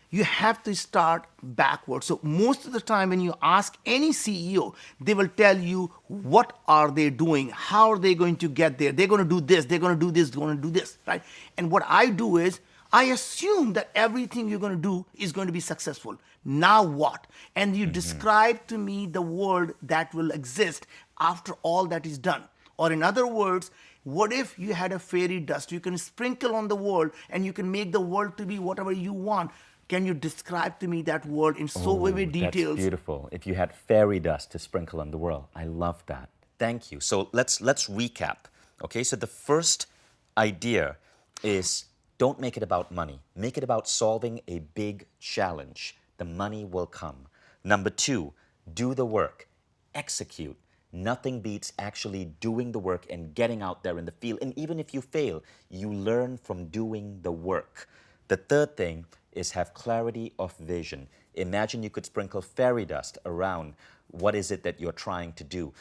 Speaker 1: you have to start backwards. So most of the time when you ask any CEO, they will tell you what are they doing, how are they going to get there, they're going to do this, they're going to do this, they're going to do this, right? And what I do is I assume that everything you're going to do is going to be successful. Now what? And you describe to me the world that will exist after all that is done. Or in other words, what if you had a fairy dust you can sprinkle on the world and you can make the world to be whatever you want? Can you describe to me that world in so vivid details?
Speaker 2: That's beautiful. If you had fairy dust to sprinkle on the world. I love that. Thank you. So let's recap. Okay, so the first idea is don't make it about money. Make it about solving a big challenge. The money will come. Number 2, do the work. Execute. Nothing beats actually doing the work and getting out there in the field. And even if you fail, you learn from doing the work. The third thing is have clarity of vision. Imagine you could sprinkle fairy dust around what is it that you're trying to do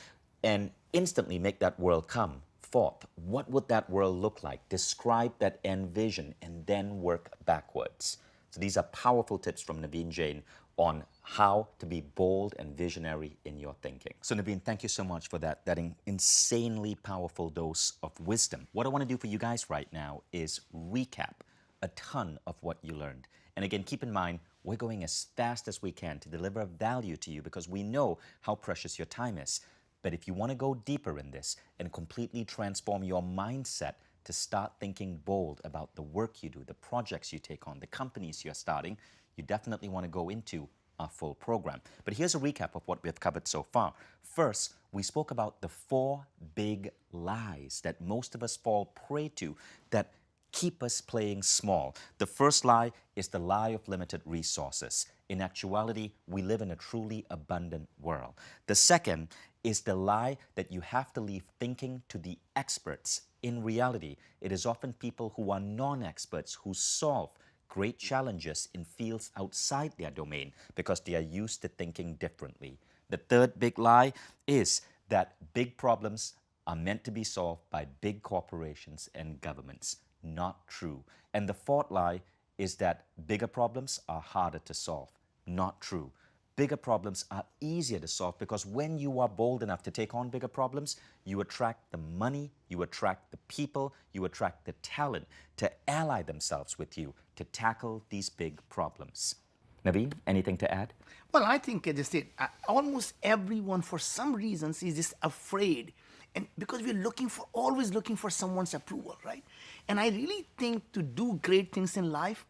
Speaker 2: and instantly make that world come. Fourth, what would that world look like? Describe that end vision and then work backwards. So these are powerful tips from Naveen Jain on how to be bold and visionary in your thinking. So Naveen, thank you so much for that insanely powerful dose of wisdom. What I want to do for you guys right now is recap a ton of what you learned. And again, keep in mind, we're going as fast as we can to deliver value to you because we know how precious your time is. But if you want to go deeper in this and completely transform your mindset to start thinking bold about the work you do, the projects you take on, the companies you're starting, you definitely want to go into our full program. But here's a recap of what we've covered so far. First, we spoke about the 4 big lies that most of us fall prey to that keep us playing small. The first lie is the lie of limited resources. In actuality, we live in a truly abundant world. The second is the lie that you have to leave thinking to the experts. In reality, it is often people who are non-experts who solve great challenges in fields outside their domain because they are used to thinking differently. The third big lie is that big problems are meant to be solved by big corporations and governments. Not true. And the fourth lie is that bigger problems are harder to solve. Not true. bigger problems are easier to solve because when you are bold enough to take on bigger problems, you attract the money, you attract the people, you attract the talent to ally themselves with you to tackle these big problems. Naveen, anything to add?
Speaker 1: Well, I think, as I said, almost everyone, for some reasons, is just afraid, and because we're always looking for someone's approval, right? And I really think to do great things in life,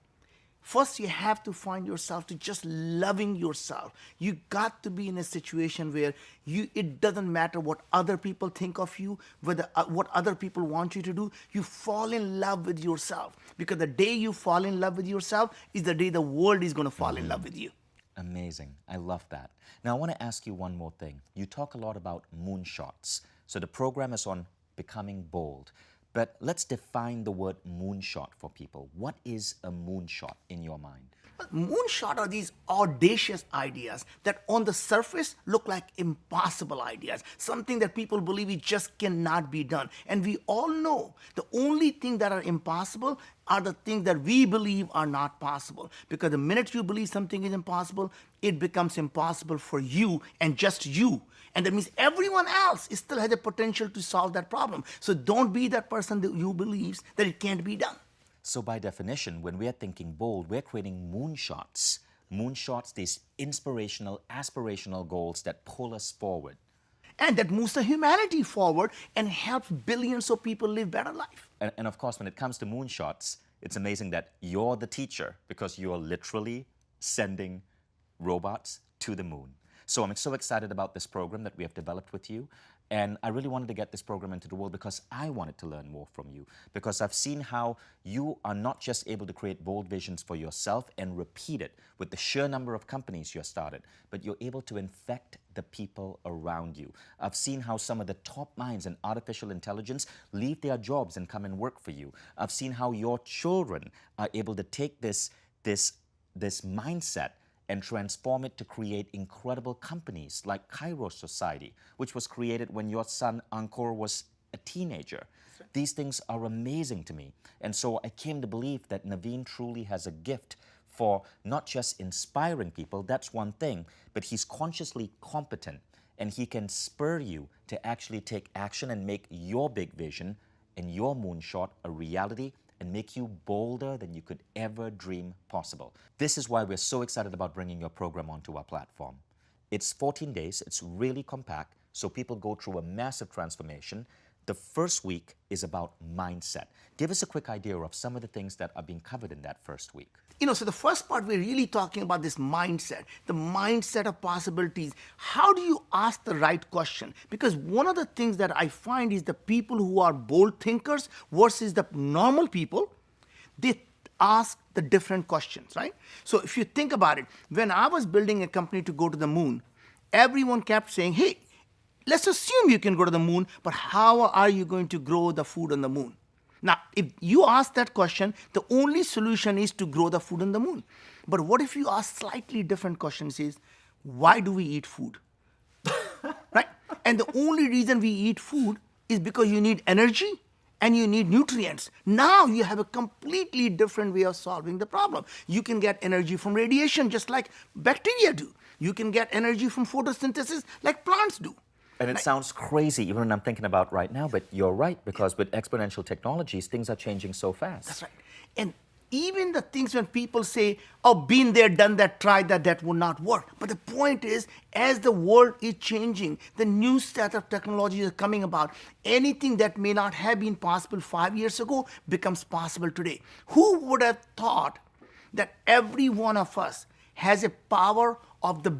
Speaker 1: first you have to find yourself to just loving yourself. You got to be in a situation where it doesn't matter what other people think of you, whether what other people want you to do. You fall in love with yourself, because the day you fall in love with yourself is the day the world is going to fall in love with you.
Speaker 2: Amazing. I love that. Now, I want to ask you one more thing. You talk a lot about moonshots. So the program is on becoming bold. But let's define the word moonshot for people. What is a moonshot in your mind?
Speaker 1: Moonshot are these audacious ideas that on the surface look like impossible ideas, something that people believe it just cannot be done. And we all know the only thing that are impossible are the things that we believe are not possible. Because the minute you believe something is impossible, it becomes impossible for you and just you. And that means everyone else still has the potential to solve that problem. So don't be that person that you believes that it can't be done.
Speaker 2: So by definition, when we're thinking bold, we're creating moonshots. Moonshots, these inspirational, aspirational goals that pull us forward.
Speaker 1: And that moves the humanity forward and helps billions of people live better life.
Speaker 2: And of course, when it comes to moonshots, it's amazing that you're the teacher because you're literally sending robots to the moon. So I'm so excited about this program that we have developed with you. And I really wanted to get this program into the world because I wanted to learn more from you. Because I've seen how you are not just able to create bold visions for yourself and repeat it with the sheer number of companies you have started, but you're able to infect the people around you. I've seen how some of the top minds in artificial intelligence leave their jobs and come and work for you. I've seen how your children are able to take this mindset and transform it to create incredible companies like Kairos Society, which was created when your son Ankur was a teenager. Right. These things are amazing to me. And so I came to believe that Naveen truly has a gift for not just inspiring people, that's one thing, but he's consciously competent and he can spur you to actually take action and make your big vision and your moonshot a reality and make you bolder than you could ever dream possible. This is why we're so excited about bringing your program onto our platform. It's 14 days, it's really compact, so people go through a massive transformation. The first week is about mindset. Give us a quick idea of some of the things that are being covered in that first week.
Speaker 1: So the first part, we're really talking about this mindset, the mindset of possibilities. How do you ask the right question? Because one of the things that I find is the people who are bold thinkers versus the normal people, they ask the different questions, right? So if you think about it, when I was building a company to go to the moon, everyone kept saying, hey, let's assume you can go to the moon, but how are you going to grow the food on the moon? Now, if you ask that question, the only solution is to grow the food on the moon. But what if you ask slightly different questions is, why do we eat food? Right? And the only reason we eat food is because you need energy and you need nutrients. Now you have a completely different way of solving the problem. You can get energy from radiation just like bacteria do. You can get energy from photosynthesis like plants do.
Speaker 2: And it sounds crazy, even when I'm thinking about right now, but you're right, because with exponential technologies, things are changing so fast.
Speaker 1: That's right. And even the things when people say, oh, been there, done that, tried that, that would not work. But the point is, as the world is changing, the new set of technologies are coming about. Anything that may not have been possible 5 years ago becomes possible today. Who would have thought that every one of us has a power of the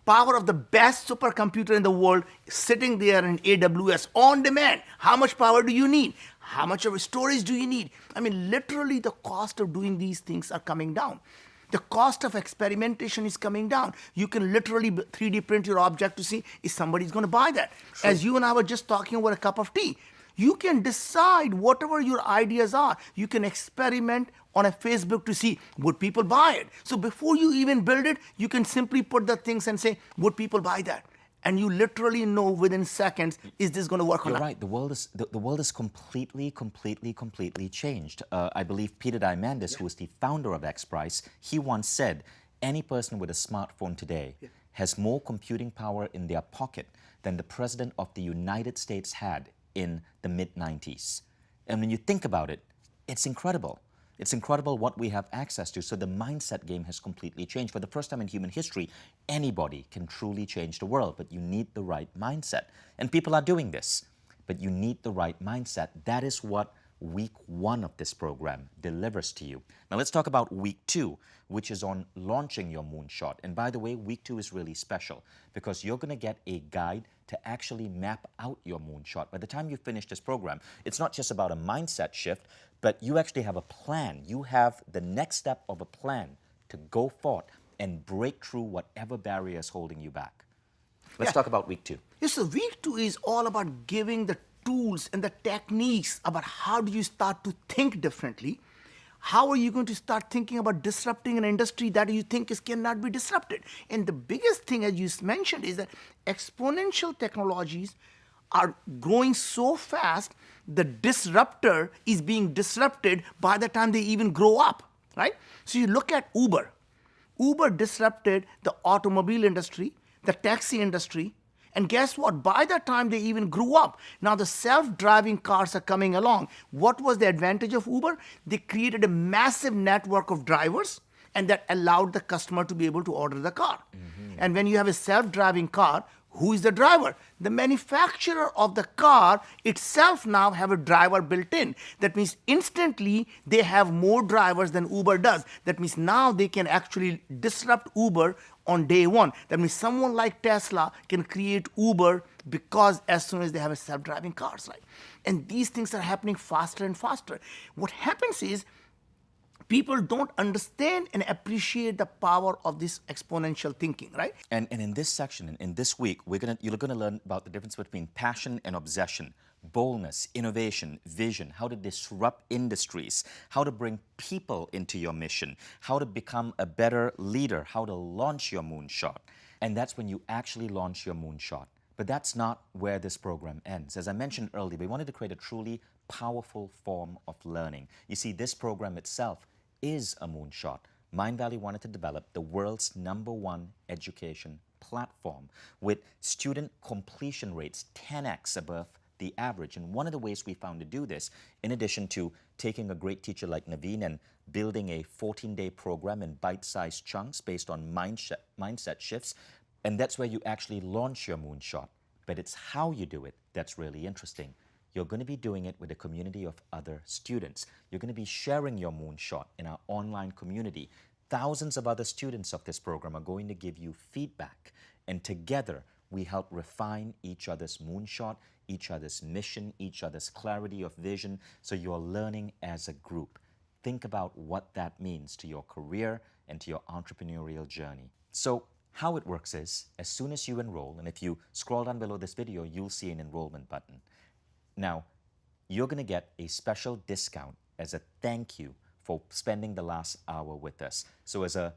Speaker 1: power of the best supercomputer in the world sitting there in AWS on demand? How much power do you need? How much of a storage do you need? I mean, literally the cost of doing these things are coming down. The cost of experimentation is coming down. You can literally 3D print your object to see if somebody's going to buy that. Sure. As you and I were just talking over a cup of tea, you can decide whatever your ideas are. You can experiment on a Facebook to see, would people buy it? So before you even build it, you can simply put the things and say, would people buy that? And you literally know within seconds, is this going to work or not?
Speaker 2: You're right. The world is completely changed. I believe Peter Diamandis, who is the founder of XPRIZE, he once said, Any person with a smartphone today has more computing power in their pocket than the President of the United States had in the mid-90s. And when you think about it, it's incredible. It's incredible what we have access to. So the mindset game has completely changed. For the first time in human history, anybody can truly change the world, but you need the right mindset. And people are doing this, but you need the right mindset. That is what week 1 of this program delivers to you. Now let's talk about week 2, which is on launching your moonshot. And by the way, week 2 is really special because you're going to get a guide to actually map out your moonshot. By the time you finish this program, it's not just about a mindset shift, but you actually have a plan. You have the next step of a plan to go forth and break through whatever barrier is holding you back. Let's talk about week 2.
Speaker 1: Yes, so week 2 is all about giving the tools and the techniques about how do you start to think differently. How are you going to start thinking about disrupting an industry that you think cannot be disrupted? And the biggest thing, as you mentioned, is that exponential technologies are growing so fast, the disruptor is being disrupted by the time they even grow up, right? So you look at Uber. Uber disrupted the automobile industry, the taxi industry, and guess what? By the time they even grew up, now the self-driving cars are coming along. What was the advantage of Uber? They created a massive network of drivers, and that allowed the customer to be able to order the car. And when you have a self-driving car, who is the driver? The manufacturer of the car itself now have a driver built in. That means instantly they have more drivers than Uber does. That means now they can actually disrupt Uber on day 1. That means someone like Tesla can create Uber because as soon as they have a self-driving cars, right? And these things are happening faster and faster. What happens is people don't understand and appreciate the power of this exponential thinking, right?
Speaker 2: And in this section, in this week, you're going to learn about the difference between passion and obsession, boldness, innovation, vision, how to disrupt industries, how to bring people into your mission, how to become a better leader, how to launch your moonshot. And that's when you actually launch your moonshot. But that's not where this program ends. As I mentioned earlier, we wanted to create a truly powerful form of learning. You see, this program itself is a moonshot. Mindvalley wanted to develop the world's #1 education platform with student completion rates 10x above the average. And one of the ways we found to do this, in addition to taking a great teacher like Naveen and building a 14-day program in bite-sized chunks based on mindset shifts, and that's where you actually launch your moonshot. But it's how you do it that's really interesting. You're going to be doing it with a community of other students. You're going to be sharing your moonshot in our online community. Thousands of other students of this program are going to give you feedback. And together, we help refine each other's moonshot, each other's mission, each other's clarity of vision. So you're learning as a group. Think about what that means to your career and to your entrepreneurial journey. So how it works is, as soon as you enroll, and if you scroll down below this video, you'll see an enrollment button. Now, you're going to get a special discount as a thank you for spending the last hour with us. So as a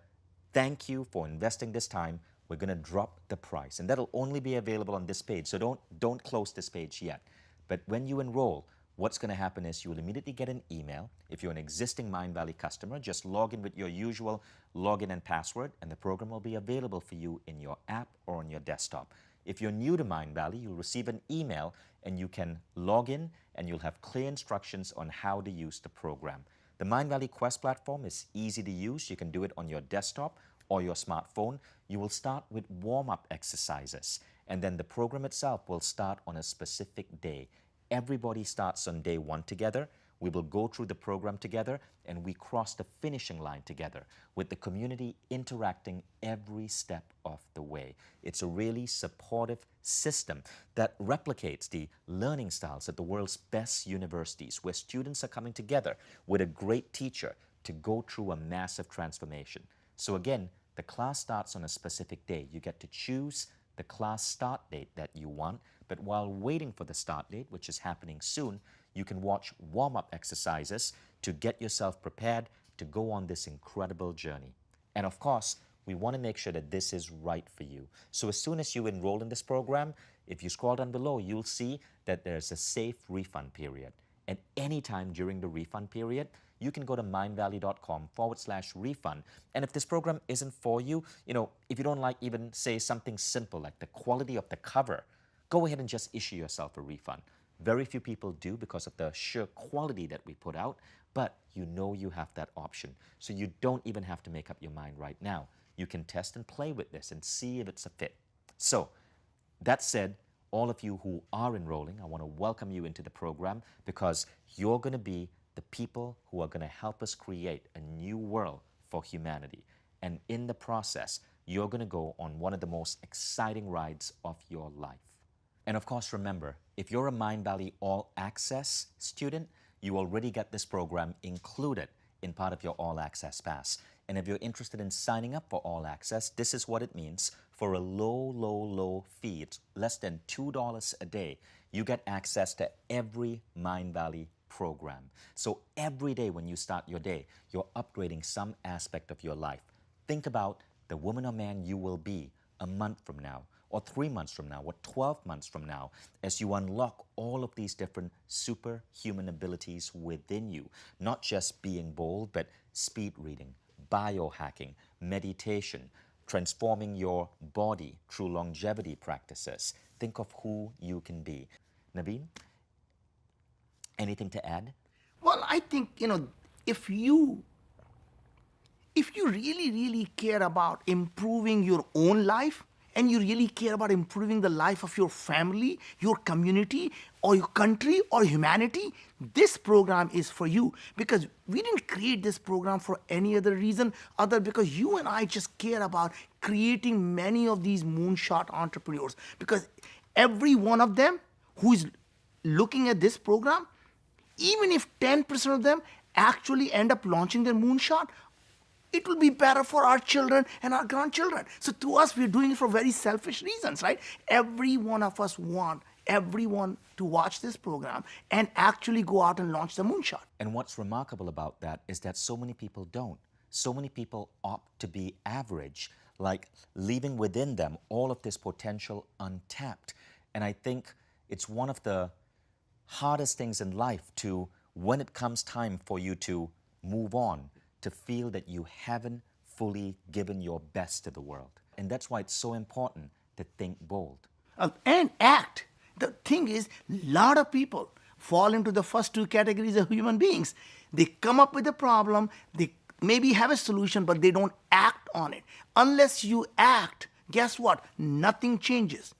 Speaker 2: thank you for investing this time, we're going to drop the price. And that'll only be available on this page. So don't close this page yet. But when you enroll, what's going to happen is you will immediately get an email. If you're an existing Mindvalley customer, just log in with your usual login and password, and the program will be available for you in your app or on your desktop. If you're new to Mindvalley, you'll receive an email and you can log in and you'll have clear instructions on how to use the program. The Mindvalley Quest platform is easy to use. You can do it on your desktop or your smartphone. You will start with warm-up exercises, and then the program itself will start on a specific day. Everybody starts on day 1 together. We will go through the program together, and we cross the finishing line together with the community interacting every step of the way. It's a really supportive system that replicates the learning styles at the world's best universities, where students are coming together with a great teacher to go through a massive transformation. So again, the class starts on a specific day. You get to choose the class start date that you want, but while waiting for the start date, which is happening soon, you can watch warm-up exercises to get yourself prepared to go on this incredible journey. And of course, we want to make sure that this is right for you. So as soon as you enroll in this program, if you scroll down below, you'll see that there's a safe refund period. At any time during the refund period, you can go to mindvalley.com/refund. And if this program isn't for you, if you don't like even say something simple like the quality of the cover, go ahead and just issue yourself a refund. Very few people do because of the sheer quality that we put out, but you have that option. So you don't even have to make up your mind right now. You can test and play with this and see if it's a fit. So that said, all of you who are enrolling, I want to welcome you into the program because you're going to be the people who are going to help us create a new world for humanity. And in the process, you're going to go on one of the most exciting rides of your life. And of course, remember, if you're a Mindvalley All Access student, you already get this program included in part of your All Access Pass. And if you're interested in signing up for All Access, this is what it means. For a low fee, it's less than $2 a day, you get access to every Mindvalley program. So every day when you start your day, you're upgrading some aspect of your life. Think about the woman or man you will be a month from now, or 3 months from now, or 12 months from now, as you unlock all of these different superhuman abilities within you. Not just being bold, but speed reading, biohacking, meditation, transforming your body through longevity practices. Think of who you can be. Naveen, anything to add?
Speaker 1: Well, I think, if you really care about improving your own life, and you really care about improving the life of your family, your community, or your country, or humanity, this program is for you. Because we didn't create this program for any other reason other because you and I just care about creating many of these moonshot entrepreneurs. Because every one of them who is looking at this program, even if 10% of them actually end up launching their moonshot, it will be better for our children and our grandchildren. So to us, we're doing it for very selfish reasons, right? Every one of us want everyone to watch this program and actually go out and launch the moonshot.
Speaker 2: And what's remarkable about that is that so many people don't. So many people opt to be average, like leaving within them all of this potential untapped. And I think it's one of the hardest things in life to, when it comes time for you to move on, to feel that you haven't fully given your best to the world. And that's why it's so important to think bold.
Speaker 1: And act. The thing is, a lot of people fall into the first two categories of human beings. They come up with a problem, they maybe have a solution, but they don't act on it. Unless you act, guess what? Nothing changes.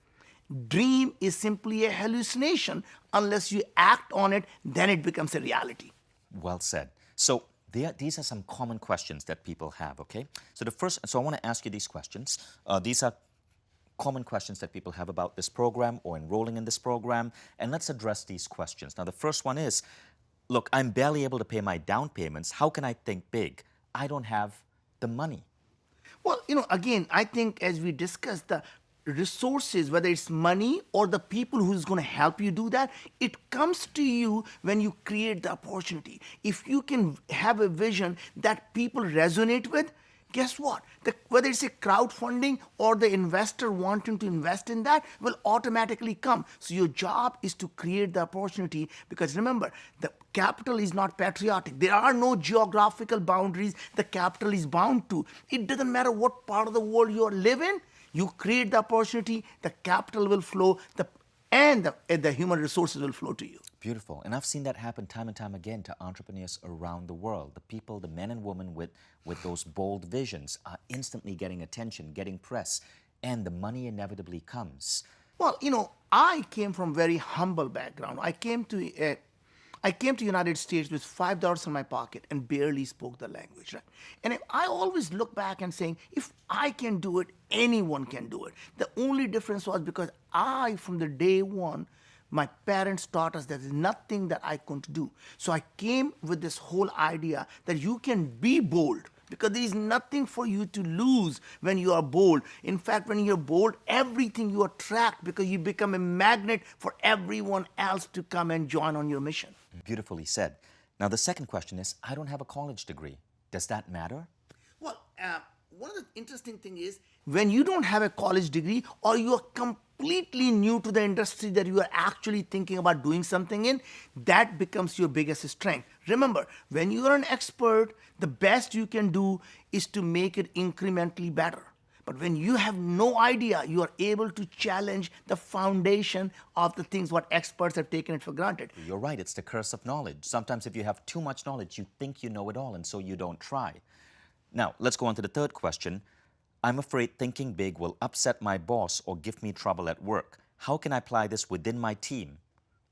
Speaker 1: Dream is simply a hallucination. Unless you act on it, then it becomes a reality.
Speaker 2: Well said. So these are some common questions that people have, okay? So I want to ask you these questions. These are common questions that people have about this program or enrolling in this program, and let's address these questions. Now, the first one is, look, I'm barely able to pay my down payments. How can I think big? I don't have the money.
Speaker 1: Well, again, I think as we discussed, the resources, whether it's money or the people who's going to help you do that, it comes to you when you create the opportunity. If you can have a vision that people resonate with, guess what? Whether it's a crowdfunding or the investor wanting to invest in that will automatically come. So your job is to create the opportunity, because remember, the capital is not patriotic. There are no geographical boundaries the capital is bound to. It doesn't matter what part of the world you live in. You create the opportunity, the capital will flow, and the human resources will flow to you.
Speaker 2: Beautiful. And I've seen that happen time and time again to entrepreneurs around the world. The people, the men and women with those bold visions are instantly getting attention, getting press, and the money inevitably comes.
Speaker 1: Well, I came from very humble background. I came to United States with $5 in my pocket and barely spoke the language, right? And I always look back and saying, if I can do it, anyone can do it. The only difference was because from the day one, my parents taught us there's nothing that I couldn't do. So I came with this whole idea that you can be bold, because there is nothing for you to lose when you are bold. In fact, when you're bold, everything you attract, because you become a magnet for everyone else to come and join on your mission.
Speaker 2: Beautifully said. Now, the second question is, I don't have a college degree. Does that matter?
Speaker 1: Well, one of the interesting things is when you don't have a college degree or you are completely new to the industry that you are actually thinking about doing something in, that becomes your biggest strength. Remember, when you are an expert, the best you can do is to make it incrementally better. But when you have no idea, you are able to challenge the foundation of the things what experts have taken it for granted.
Speaker 2: You're right, it's the curse of knowledge. Sometimes if you have too much knowledge, you think you know it all, and so you don't try. Now, let's go on to the third question. I'm afraid thinking big will upset my boss or give me trouble at work. How can I apply this within my team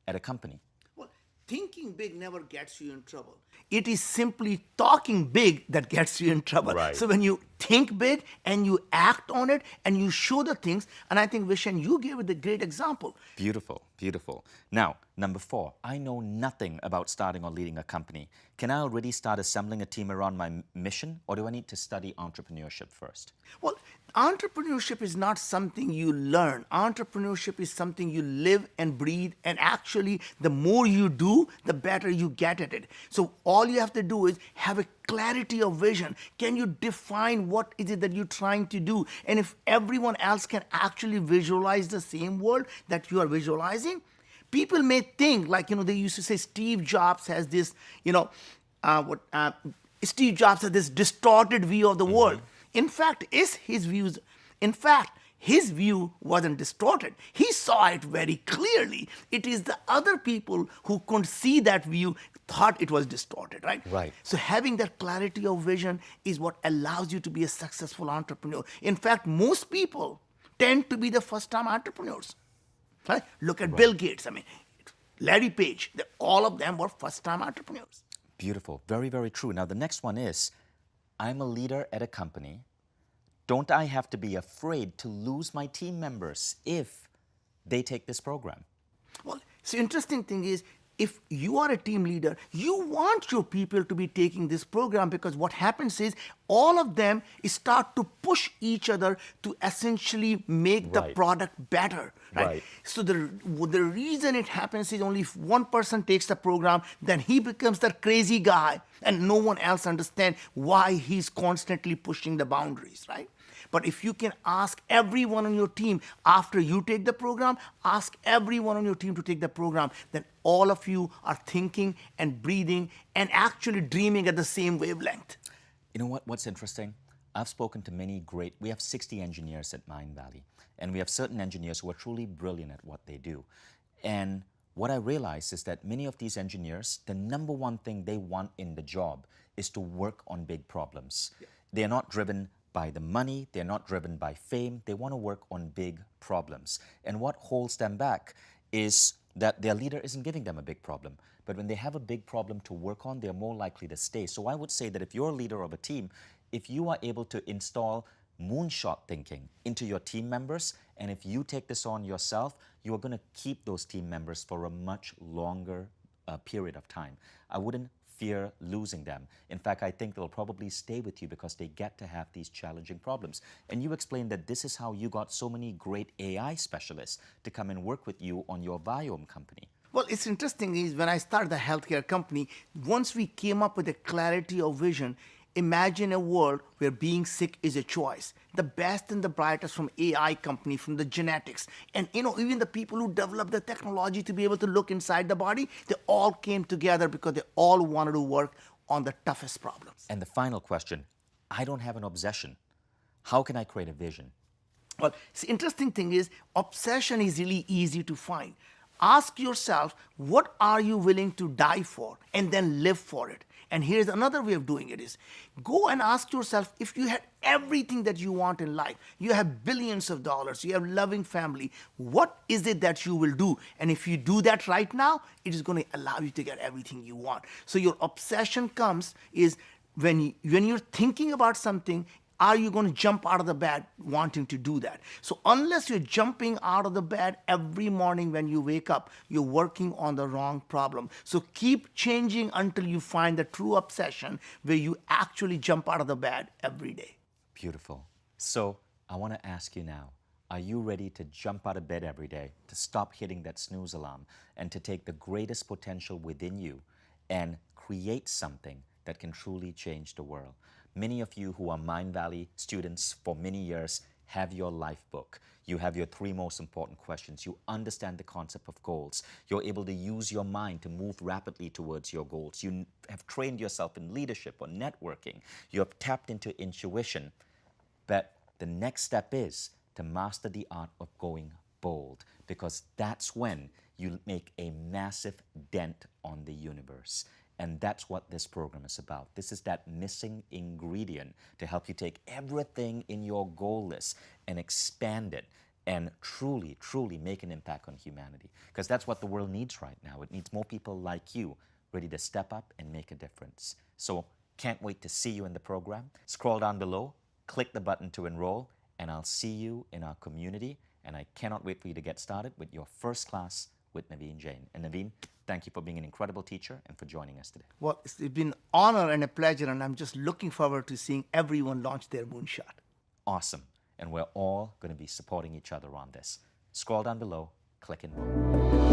Speaker 2: at a company?
Speaker 1: Well, thinking big never gets you in trouble. It is simply talking big that gets you in trouble.
Speaker 2: Right.
Speaker 1: So when you think big and you act on it and you show the things, and I think, Vishen, you gave it a great example.
Speaker 2: Beautiful, beautiful. Now, number 4, I know nothing about starting or leading a company. Can I already start assembling a team around my mission, or do I need to study entrepreneurship first?
Speaker 1: Well, entrepreneurship is not something you learn. Entrepreneurship is something you live and breathe, and actually, the more you do, the better you get at it. So all you have to do is have a clarity of vision. Can you define what is it that you're trying to do? And if everyone else can actually visualize the same world that you are visualizing, people may think, like, they used to say Steve Jobs has this, Steve Jobs has this distorted view of the world. In fact, his view wasn't distorted. He saw it very clearly. It is the other people who couldn't see that view thought it was distorted, right?
Speaker 2: Right.
Speaker 1: So having that clarity of vision is what allows you to be a successful entrepreneur. In fact, most people tend to be the first-time entrepreneurs. Right? Look at Bill Gates. Larry Page. All of them were first-time entrepreneurs.
Speaker 2: Beautiful. Very, very true. Now, the next one is, I'm a leader at a company. Don't I have to be afraid to lose my team members if they take this program?
Speaker 1: Well, the interesting thing is, if you are a team leader, you want your people to be taking this program, because what happens is all of them start to push each other to essentially make the product better. Right? So the reason it happens is only if one person takes the program, then he becomes the crazy guy and no one else understands why he's constantly pushing the boundaries, right? But if you can ask everyone on your team, after you take the program, ask everyone on your team to take the program, then all of you are thinking and breathing and actually dreaming at the same wavelength.
Speaker 2: You know what? What's interesting? I've spoken to many we have 60 engineers at Mindvalley, and we have certain engineers who are truly brilliant at what they do. And what I realize is that many of these engineers, the number one thing they want in the job is to work on big problems. Yeah. They're not driven by the money, they're not driven by fame, they want to work on big problems. And what holds them back is that their leader isn't giving them a big problem. But when they have a big problem to work on, they're more likely to stay. So I would say that if you're a leader of a team, if you are able to install moonshot thinking into your team members, and if you take this on yourself, you are going to keep those team members for a much longer period of time. I wouldn't fear losing them. In fact, I think they'll probably stay with you because they get to have these challenging problems. And you explained that this is how you got so many great AI specialists to come and work with you on your Biome company.
Speaker 1: Well, it's interesting is when I started the healthcare company, once we came up with a clarity of vision, imagine a world where being sick is a choice. The best and the brightest from AI company, from the genetics, and even the people who developed the technology to be able to look inside the body, they all came together because they all wanted to work on the toughest problems.
Speaker 2: And the final question, I don't have an obsession. How can I create a vision?
Speaker 1: Well, the interesting thing is, obsession is really easy to find. Ask yourself, what are you willing to die for? And then live for it. And here's another way of doing it is, go and ask yourself, if you had everything that you want in life, you have billions of dollars, you have loving family, what is it that you will do? And if you do that right now, it is going to allow you to get everything you want. So your obsession comes is when you're thinking about something, are you going to jump out of the bed wanting to do that? So unless you're jumping out of the bed every morning when you wake up, you're working on the wrong problem. So keep changing until you find the true obsession where you actually jump out of the bed every day.
Speaker 2: Beautiful. So I want to ask you now, are you ready to jump out of bed every day, to stop hitting that snooze alarm, and to take the greatest potential within you and create something that can truly change the world? Many of you who are Mindvalley students for many years have your life book. You have your 3 most important questions. You understand the concept of goals. You're able to use your mind to move rapidly towards your goals. You have trained yourself in leadership or networking. You have tapped into intuition. But the next step is to master the art of going bold, because that's when you make a massive dent on the universe. And that's what this program is about. This is that missing ingredient to help you take everything in your goal list and expand it and truly, truly make an impact on humanity. Because that's what the world needs right now. It needs more people like you ready to step up and make a difference. So can't wait to see you in the program. Scroll down below, click the button to enroll, and I'll see you in our community. And I cannot wait for you to get started with your first class with Naveen Jain. And Naveen, thank you for being an incredible teacher and for joining us today.
Speaker 1: Well, it's been an honor and a pleasure, and I'm just looking forward to seeing everyone launch their moonshot.
Speaker 2: Awesome. And we're all going to be supporting each other on this. Scroll down below, click enroll.